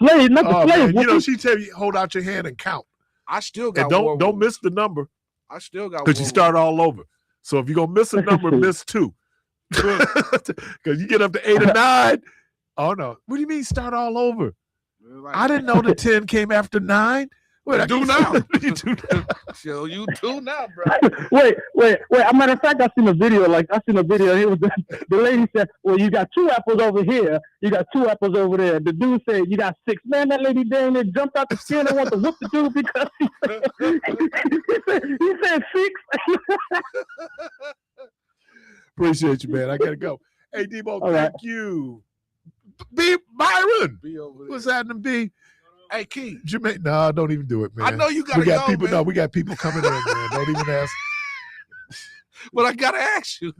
slave. Man, she tell you hold out your hand and count. I still got. And don't miss the number. I still got. Because you start all over. So if you're gonna miss a number, miss 2. Because you get up to 8 or 9. Oh no, what do you mean start all over? I didn't know the 10 came after 9. Wait, I do now. You do now. So you do now, bro. Wait. As a matter of fact, I seen a video. It was the lady said, "Well, you got 2 apples over here. You got 2 apples over there." The dude said, "You got 6." Man, that lady down there jumped out the skin and wanted to whoop the dude because he said 6. Appreciate you, man. I gotta go. Hey, Debo, thank you. B Byron. B over there. What's happening, B? Hey, Key. Jermaine, no, don't even do it, man. I know you gotta we got go, people. man. No, we got people coming in, man. Don't even ask. But I gotta ask you,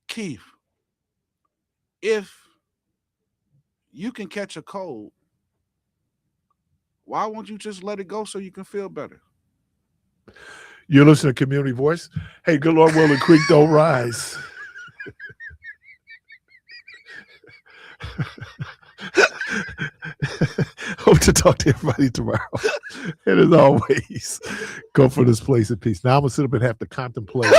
Keith, if you can catch a cold, why won't you just let it go so you can feel better? You're listening to Community Voice. Hey, good Lord willing, creek don't rise. Hope to talk to everybody tomorrow. And as always, go for this place of peace. Now I'm going to sit up and have to contemplate